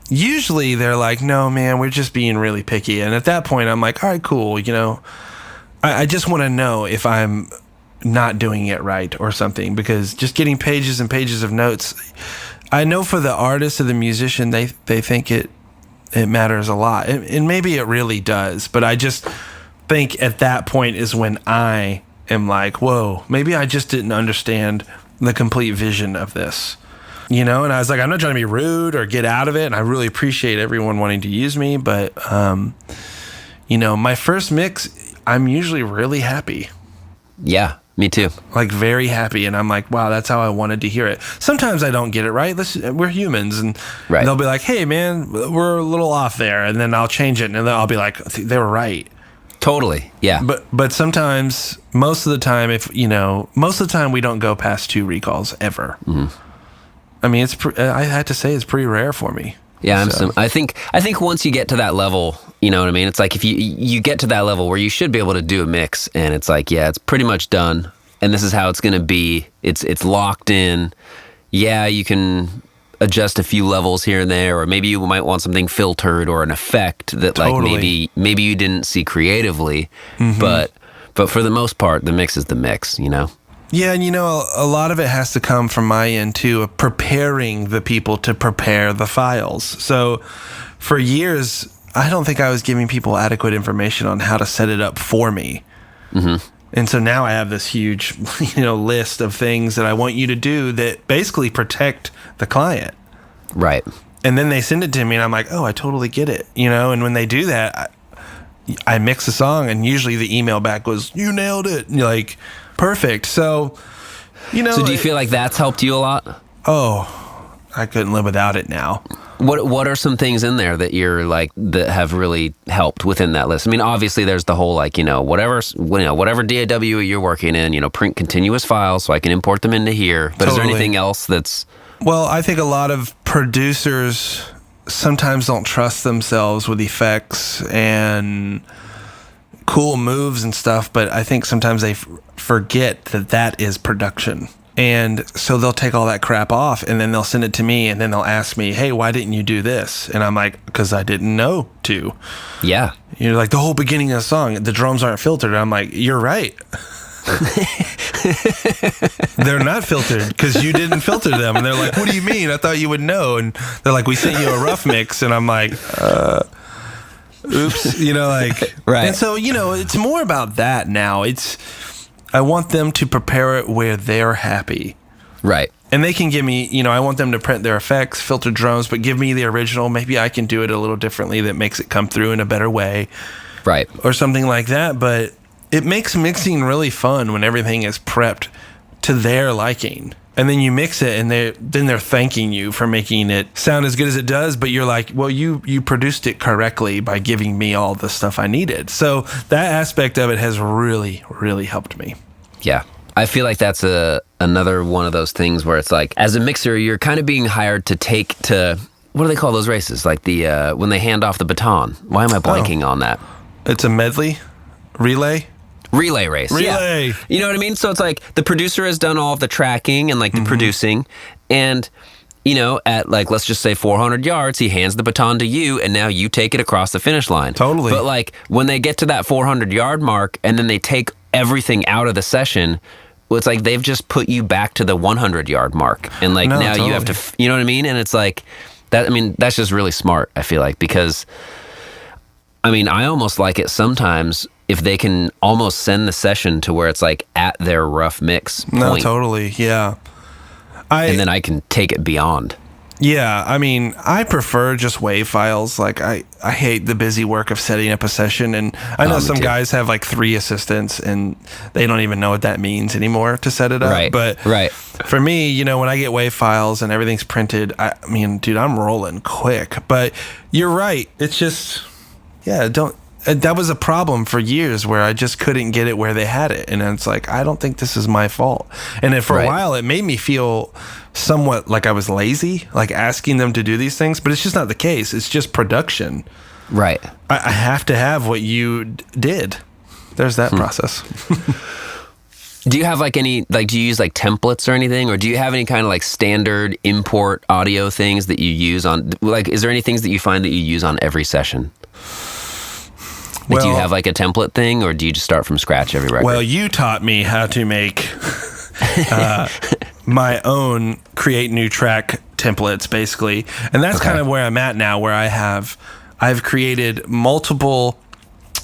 usually they're like, no, man, we're just being really picky. And at that point, I'm like, all right, cool. I just want to know if I'm not doing it right or something, because just getting pages and pages of notes, I know for the artist or the musician, they think it matters a lot. And maybe it really does. But I just think at that point is when I am like, whoa, maybe I just didn't understand the complete vision of this. And I was like, I'm not trying to be rude or get out of it, and I really appreciate everyone wanting to use me, but my first mix, I'm usually really happy. Yeah, me too. Like very happy, and I'm like, wow, that's how I wanted to hear it. Sometimes I don't get it right. We're humans, and they'll be like, hey man, we're a little off there, and then I'll change it, and then I'll be like, they were right. Totally, yeah. But sometimes, most of the time we don't go past 2 recalls ever. Mm-hmm. I mean, I had to say it's pretty rare for me. Yeah, I think once you get to that level, you know what I mean? It's like if you get to that level where you should be able to do a mix, and it's like, yeah, it's pretty much done, and this is how it's going to be. It's locked in. Yeah, you can adjust a few levels here and there, or maybe you might want something filtered or an effect that like maybe you didn't see creatively, but for the most part, the mix is the mix, Yeah, and a lot of it has to come from my end too, of preparing the people to prepare the files. So for years, I don't think I was giving people adequate information on how to set it up for me. Mm-hmm. And so now I have this huge, list of things that I want you to do that basically protect the client. Right. And then they send it to me and I'm like, oh, I totally get it. And when they do that, I mix the song and usually the email back was, you nailed it. And you're like, perfect. So, So do you feel like that's helped you a lot? Oh, I couldn't live without it now. What are some things in there that you're like that have really helped within that list? I mean, obviously there's the whole whatever DAW you're working in, print continuous files so I can import them into here. But Is there anything else that's... Well, I think a lot of producers sometimes don't trust themselves with effects and cool moves and stuff, but I think sometimes they forget that is production. And so they'll take all that crap off and then they'll send it to me and then they'll ask me, hey, why didn't you do this? And I'm like, because I didn't know to. Yeah. Like the whole beginning of the song, the drums aren't filtered. And I'm like, you're right. They're not filtered because you didn't filter them. And they're like, what do you mean? I thought you would know. And they're like, we sent you a rough mix. And I'm like, oops, right. And so, it's more about that now. I want them to prepare it where they're happy. Right. And they can give me, I want them to print their effects, filter drums, but give me the original. Maybe I can do it a little differently that makes it come through in a better way. Right. Or something like that. But it makes mixing really fun when everything is prepped to their liking. And then you mix it and then they're thanking you for making it sound as good as it does. But you're like, well, you produced it correctly by giving me all the stuff I needed. So that aspect of it has really, really helped me. Yeah. I feel like that's another one of those things where it's like, as a mixer, you're kind of being hired to take to, what do they call those races? Like when they hand off the baton. Why am I blanking on that? It's a medley? Relay race. Relay. Yeah. You know what I mean? So it's like the producer has done all of the tracking and like the producing, and at let's just say 400 yards, he hands the baton to you and now you take it across the finish line. Totally. But like when they get to that 400 yard mark and then they take everything out of the session, well, it's like they've just put you back to the 100 yard mark. And now totally. You have to, you know what I mean? And it's like that, that's just really smart, I feel like, because I almost like it sometimes if they can almost send the session to where it's like at their rough mix point. No, totally. Yeah. And then I can take it beyond. Yeah. I prefer just WAV files. Like I hate the busy work of setting up a session. And I know some guys have like 3 assistants and they don't even know what that means anymore to set it up. Right. But for me, when I get WAV files and everything's printed, dude, I'm rolling quick. But you're right. It's just, that was a problem for years where I just couldn't get it where they had it. And it's like, I don't think this is my fault. And then for a while, it made me feel somewhat like I was lazy, like asking them to do these things. But it's just not the case. It's just production. Right. I have to have what you did. There's that process. Do you have do you use like templates or anything? Or do you have any kind of like standard import audio things that you use on, is there any things that you find that you use on every session? Do you have like a template thing, or do you just start from scratch every record? Well, you taught me how to make my own create new track templates, basically. And that's kind of where I'm at now, where I've created multiple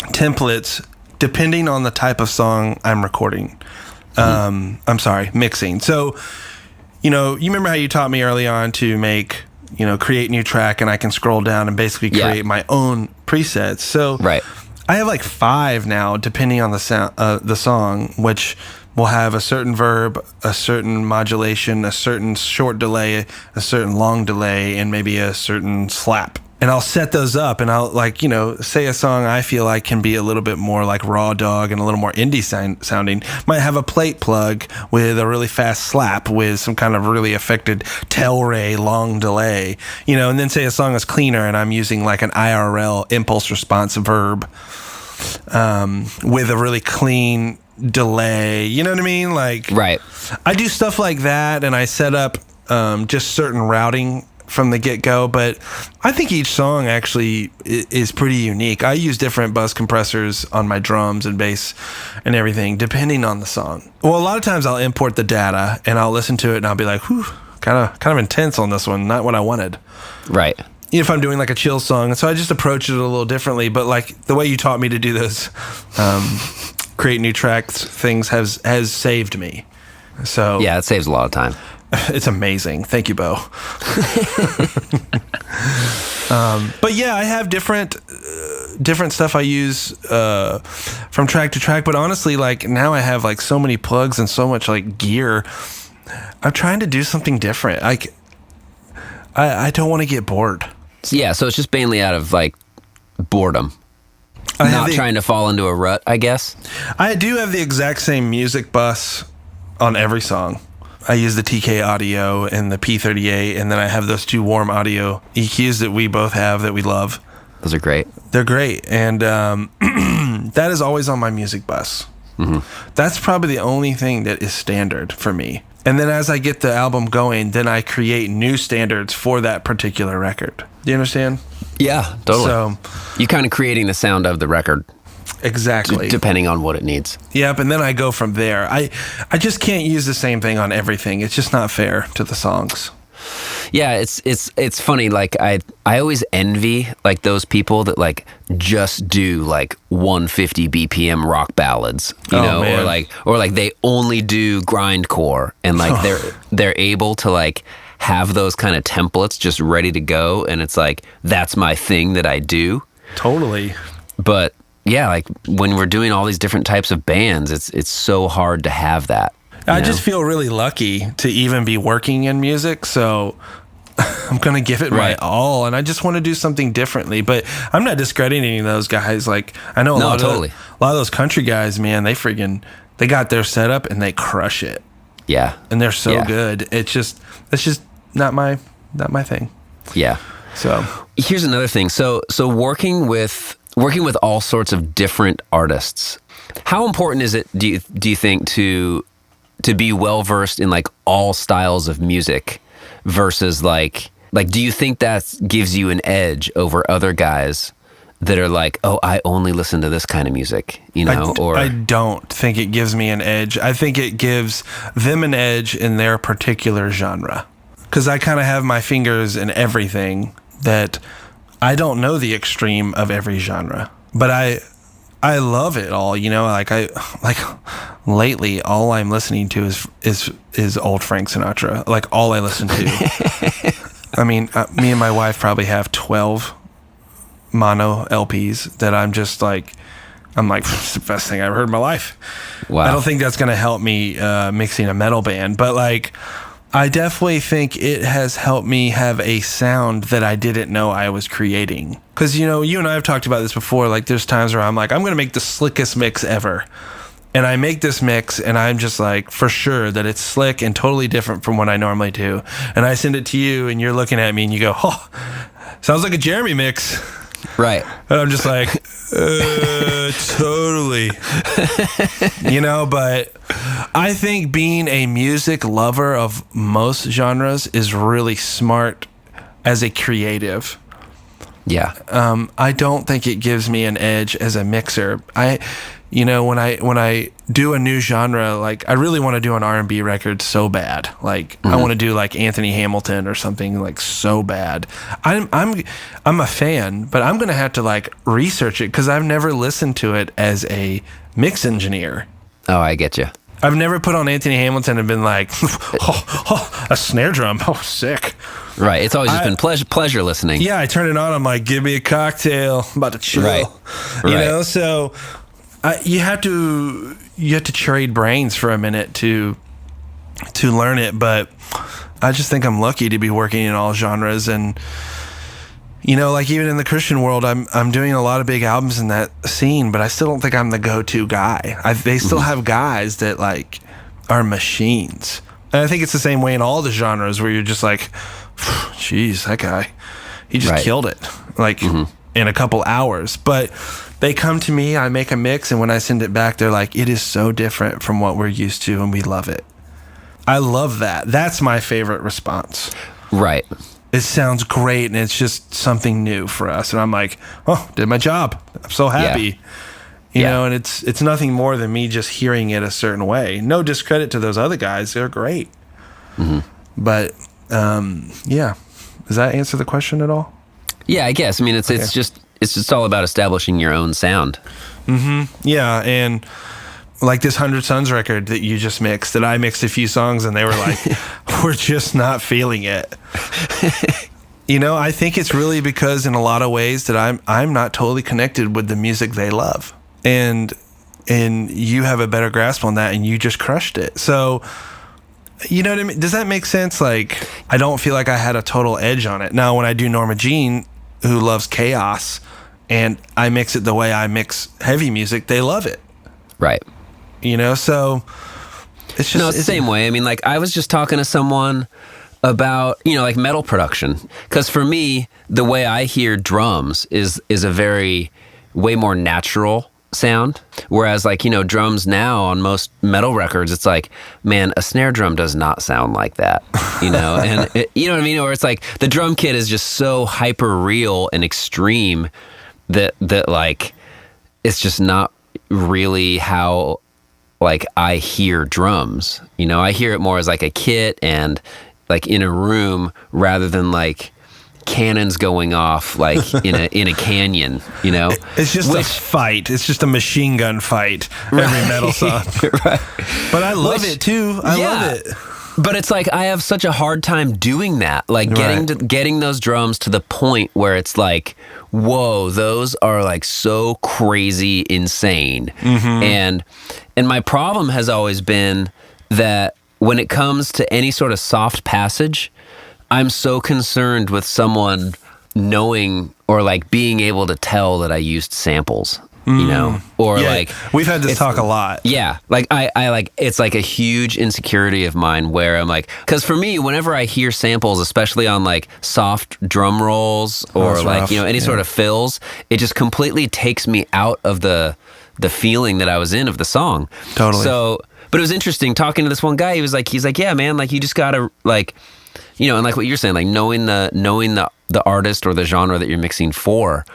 templates depending on the type of song I'm recording. Mixing. So, you remember how you taught me early on to make, create new track, and I can scroll down and basically create my own presets. So I have like 5 now, depending on the song, which will have a certain verb, a certain modulation, a certain short delay, a certain long delay, and maybe a certain slap. And I'll set those up, and I'll say a song I feel like can be a little bit more like Raw Dog and a little more indie sounding. Might have a plate plug with a really fast slap with some kind of really affected Telray long delay. And then say a song is cleaner and I'm using like an IRL impulse response verb with a really clean delay. You know what I mean? I do stuff like that, and I set up just certain routing from the get-go, but I think each song actually is pretty unique. I use different bus compressors on my drums and bass and everything depending on the song. Well, a lot of times I'll import the data and I'll listen to it and I'll be like, whew, kind of intense on this one, not what I wanted. Right. If I'm doing like a chill song, so I just approach it a little differently. But like the way you taught me to do those create new tracks things has saved me. So Yeah, it saves a lot of time. it's amazing. Thank you, Beau. But yeah, I have different stuff I use from track to track. But honestly, like now I have like so many plugs and so much like gear. I'm trying to do something different. Like I don't want to get bored. Yeah, so it's just mainly out of like boredom. Not trying to fall into a rut, I guess. I do have the exact same music bus on every song. I use the TK audio and the P38, and then I have those two warm audio EQs that we both have that we love. Those are great. They're great, and that is always on my music bus. Mm-hmm. That's probably the only thing that is standard for me. And then as I get the album going, then I create new standards for that particular record. Do you understand? Yeah, totally. So you're kind of creating the sound of the record. Exactly. Depending on what it needs. Yep, and then I go from there. I just can't use the same thing on everything. It's just not fair to the songs. Yeah, it's funny. Like I always envy like those people that like just do like 150 BPM rock ballads, you know, man. or like they only do grindcore, and like they're able to like have those kind of templates just ready to go, and it's like that's my thing that I do. Totally. But yeah, like when we're doing all these different types of bands, it's so hard to have that. I just feel really lucky to even be working in music, so I'm going to give it my all, and I just want to do something differently. But I'm not discrediting those guys. Like I know a lot of those country guys, man, they got their setup and they crush it. Yeah. And they're so good. That's just not my thing. Yeah. So here's another thing. So working with all sorts of different artists, how important is it, do you think, to be well versed in like all styles of music versus like do you think that gives you an edge over other guys that are like, oh, I only listen to this kind of music, you know? I don't think it gives me an edge. I think it gives them an edge in their particular genre, because I kind of have my fingers in everything. That I don't know the extreme of every genre, but I love it all, you know. Like lately, all I'm listening to is old Frank Sinatra. Like all I listen to. I mean, me and my wife probably have 12 mono LPs that I'm like, it's the best thing I've ever heard in my life. Wow. I don't think that's gonna help me mixing a metal band, but like, I definitely think it has helped me have a sound that I didn't know I was creating. Because, you know, you and I have talked about this before. Like, there's times where I'm like, I'm going to make the slickest mix ever. And I make this mix, and I'm just like, for sure that it's slick and totally different from what I normally do. And I send it to you, and you're looking at me, and you go, oh, sounds like a Jeremy mix. Right. And I'm just like, totally. You know, but I think being a music lover of most genres is really smart as a creative. Yeah. I don't think it gives me an edge as a mixer. When I do a new genre, like I really want to do an R&B record so bad. Like I want to do like Anthony Hamilton or something like so bad. I'm a fan, but I'm gonna have to like research it because I've never listened to it as a mix engineer. Oh, I get you. I've never put on Anthony Hamilton and been like, a snare drum. Oh, sick. Right. It's always just been pleasure listening. Yeah, I turn it on. I'm like, give me a cocktail. I'm about to chill. Right. You know, so you have to trade brains for a minute to learn it. But I just think I'm lucky to be working in all genres. And, you know, like even in the Christian world, I'm doing a lot of big albums in that scene, but I still don't think I'm the go-to guy. They still have guys that like are machines. And I think it's the same way in all the genres where you're just like, geez, that guy, he just killed it like in a couple hours. But they come to me, I make a mix, and when I send it back, they're like, it is so different from what we're used to, and we love it. I love that. That's my favorite response. Right. It sounds great, and it's just something new for us. And I'm like, oh, did my job. I'm so happy. You know, and it's nothing more than me just hearing it a certain way. No discredit to those other guys. They're great. But, yeah. Does that answer the question at all? Yeah, I guess. I mean, it's just all about establishing your own sound. Yeah, and like this 100 Suns record that you just mixed, that I mixed a few songs and they were like, we're just not feeling it. You know, I think it's really because in a lot of ways that I'm not totally connected with the music they love. And you have a better grasp on that and you just crushed it. So, you know what I mean? Does that make sense? Like, I don't feel like I had a total edge on it. Now, when I do Norma Jean, who loves chaos, and I mix it the way I mix heavy music, they love it. Right. You know, so it's just... No, it's the same way. I mean, like, I was just talking to someone about, you know, like metal production. Because for me, the way I hear drums is a way more natural sound. Whereas, like, you know, drums now on most metal records, it's like, man, a snare drum does not sound like that, you know? And you know what I mean? Or it's like the drum kit is just so hyper real and extreme that like, it's just not really how, like, I hear drums. You know, I hear it more as like a kit and like in a room rather than like cannons going off like in a canyon, you know? It's just a fight. It's just a machine gun fight. Right. Every metal song. Right. But I love it too. I love it. But it's like I have such a hard time doing that. Like getting those drums to the point where it's like, whoa, those are like so crazy insane. Mm-hmm. And my problem has always been that when it comes to any sort of soft passage, I'm so concerned with someone knowing or like being able to tell that I used samples, you know, or like we've had this talk a lot. Yeah. Like I like, it's like a huge insecurity of mine where I'm like, cause for me, whenever I hear samples, especially on like soft drum rolls or like, you know, any sort of fills, it just completely takes me out of the feeling that I was in of the song. Totally. So, but it was interesting talking to this one guy. He's like, yeah, man, like you just gotta like, you know, and like what you're saying, like knowing the artist or the genre that you're mixing for.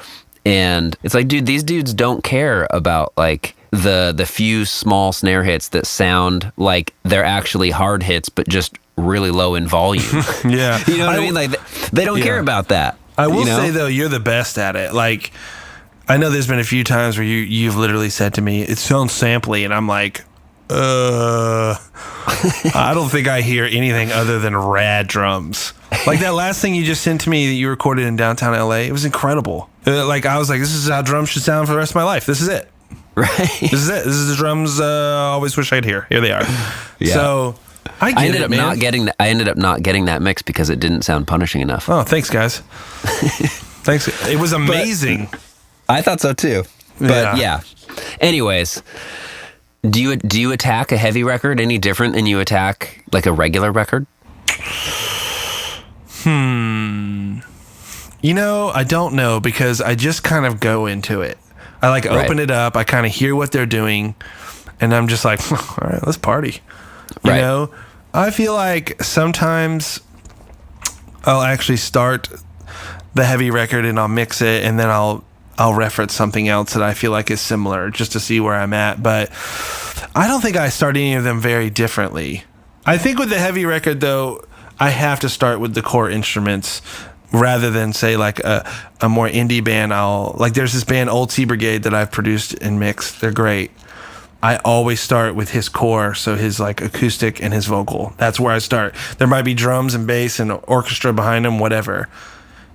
And it's like, dude, these dudes don't care about like the few small snare hits that sound like they're actually hard hits, but just really low in volume. Yeah. You know what I mean? Like they don't care about that. I will say though, you're the best at it. Like, I know there's been a few times where you've literally said to me, it sounds samply, and I'm like, I don't think I hear anything other than rad drums. Like that last thing you just sent to me that you recorded in downtown LA, it was incredible. Like I was like, this is how drums should sound for the rest of my life. This is it. Right. This is it. This is the drums I always wish I'd hear. Here they are. Yeah. So I ended up not getting that mix because it didn't sound punishing enough. Oh, thanks guys. Thanks. It was amazing. I thought so too. But yeah. Anyways, do you attack a heavy record any different than you attack like a regular record? You know, I don't know because I just kind of go into it. I like open it up. I kind of hear what they're doing, and I'm just like, all right, let's party. You know, I feel like sometimes I'll actually start the heavy record and I'll mix it, and then I'll reference something else that I feel like is similar just to see where I'm at. But I don't think I start any of them very differently. I think with the heavy record, though, I have to start with the core instruments rather than say like a more indie band. Like there's this band Old Sea Brigade that I've produced and mixed. They're great. I always start with his core, so his like acoustic and his vocal. That's where I start. There might be drums and bass and orchestra behind him, whatever.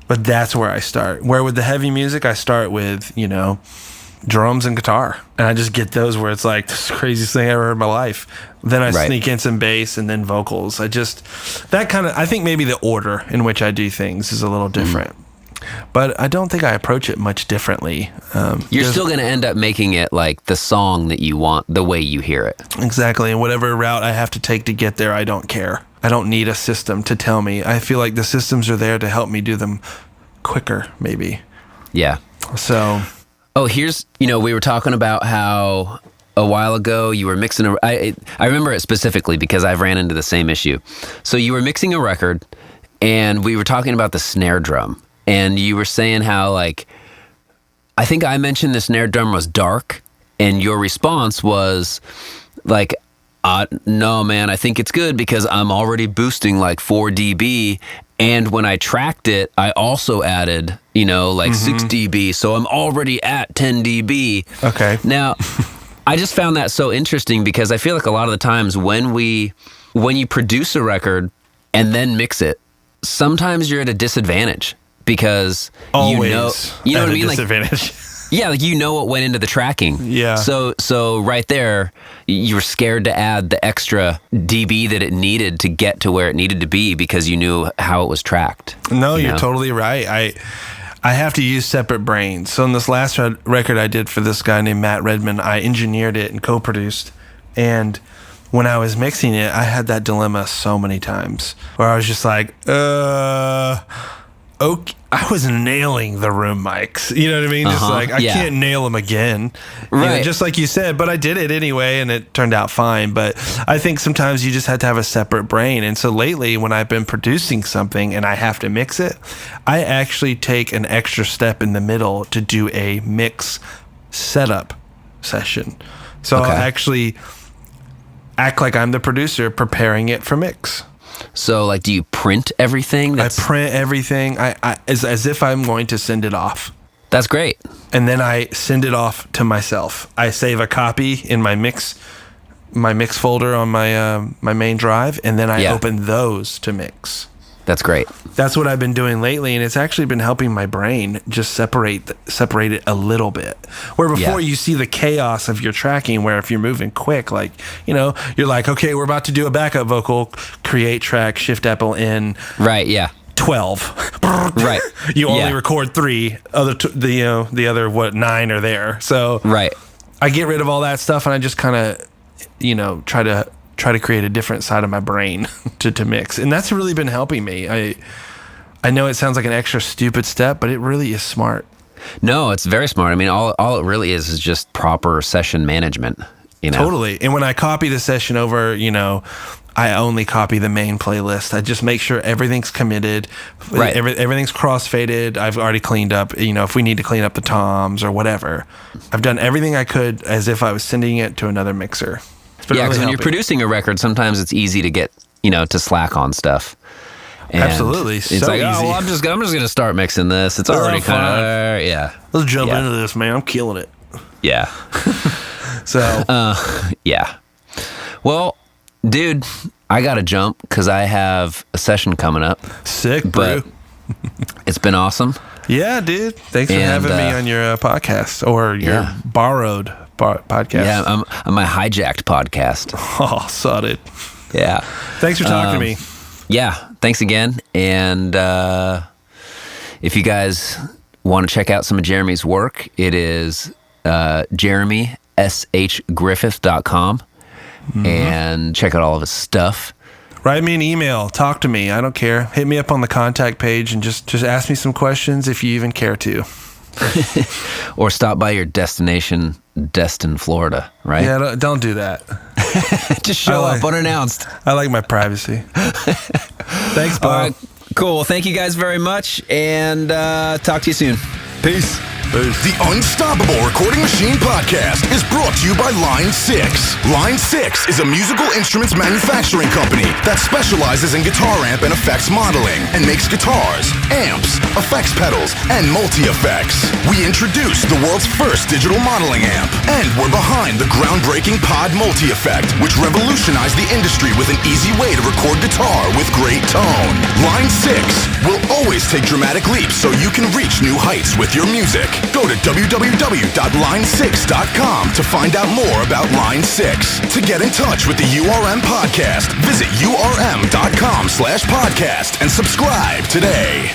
But that's where I start. Where with the heavy music, I start with, you know, drums and guitar. And I just get those where it's like, this is the craziest thing I ever heard in my life. Then I sneak in some bass and then vocals. I think maybe the order in which I do things is a little different. But I don't think I approach it much differently. You're still going to end up making it like the song that you want, the way you hear it. Exactly. And whatever route I have to take to get there, I don't care. I don't need a system to tell me. I feel like the systems are there to help me do them quicker, maybe. Yeah. So. Oh, here's, you know, we were talking about how a while ago you were mixing I remember it specifically because I've ran into the same issue. So you were mixing a record and we were talking about the snare drum. And you were saying how, like, I think I mentioned the snare drum was dark, and your response was, like, no, man, I think it's good because I'm already boosting, like, 4 dB, and when I tracked it, I also added, you know, like, 6 dB, so I'm already at 10 dB. Okay. Now, I just found that so interesting because I feel like a lot of the times when you produce a record and then mix it, sometimes you're at a disadvantage because Always you know what I mean? Disadvantage. Yeah, like you know what went into the tracking. Yeah. So right there, you were scared to add the extra dB that it needed to get to where it needed to be because you knew how it was tracked. No, you you're know? totally right. I have to use separate brains. So in this last record I did for this guy named Matt Redman, I engineered it and co-produced. And when I was mixing it, I had that dilemma so many times where I was just like, okay. I was nailing the room mics. You know what I mean? Just like, I can't nail them again. Right. You know, just like you said, but I did it anyway and it turned out fine. But I think sometimes you just have to have a separate brain. And so lately when I've been producing something and I have to mix it, I actually take an extra step in the middle to do a mix setup session. So I'll actually act like I'm the producer preparing it for mix. So, like, do you print everything? I print everything as if I'm going to send it off. That's great. And then I send it off to myself. I save a copy in my mix folder on my main drive, and then I open those to mix. That's great. That's what I've been doing lately, and it's actually been helping my brain just separate it a little bit. Where before you see the chaos of your tracking, where if you're moving quick, like, you know, you're like, okay, we're about to do a backup vocal, create track, shift Apple in. Right, yeah. 12. Right. You only record 3. The other 9 are there. So right. I get rid of all that stuff, and I just kind of, try to create a different side of my brain to mix. And that's really been helping me. I know it sounds like an extra stupid step, but it really is smart. No, it's very smart. I mean, all it really is just proper session management. You know? Totally. And when I copy the session over, I only copy the main playlist. I just make sure everything's committed. Right. Everything's crossfaded. I've already cleaned up, if we need to clean up the toms or whatever. I've done everything I could as if I was sending it to another mixer. Yeah, because when you're producing a record, sometimes it's easy to get, to slack on stuff. And absolutely. It's so like, easy. oh, well, I'm just going to start mixing this. It's already kind of, yeah. Let's jump into this, man. I'm killing it. Yeah. So. Yeah. Well, dude, I got to jump because I have a session coming up. Sick, bro. It's been awesome. Yeah, dude. Thanks for having me on your podcast or your borrowed podcast. Yeah, on my hijacked podcast. Oh, sod it. Yeah. Thanks for talking to me. Yeah, thanks again. And if you guys want to check out some of Jeremy's work, it is JeremySHGriffith.com and check out all of his stuff. Write me an email. Talk to me. I don't care. Hit me up on the contact page and just ask me some questions if you even care to. Or stop by your destination, Destin, Florida, right? Yeah, don't do that. Just show up unannounced. I like my privacy. Thanks, Beau. All right, cool. Well, thank you guys very much, and talk to you soon. Peace. The Unstoppable Recording Machine Podcast is brought to you by Line 6. Line 6 is a musical instruments manufacturing company that specializes in guitar amp and effects modeling and makes guitars, amps, effects pedals, and multi-effects. We introduced the world's first digital modeling amp, and we're behind the groundbreaking Pod Multi-Effect, which revolutionized the industry with an easy way to record guitar with great tone. Line 6 will always take dramatic leaps so you can reach new heights with your music. Go to www.line6.com to find out more about Line 6. To get in touch with the URM podcast, visit urm.com/podcast and subscribe today.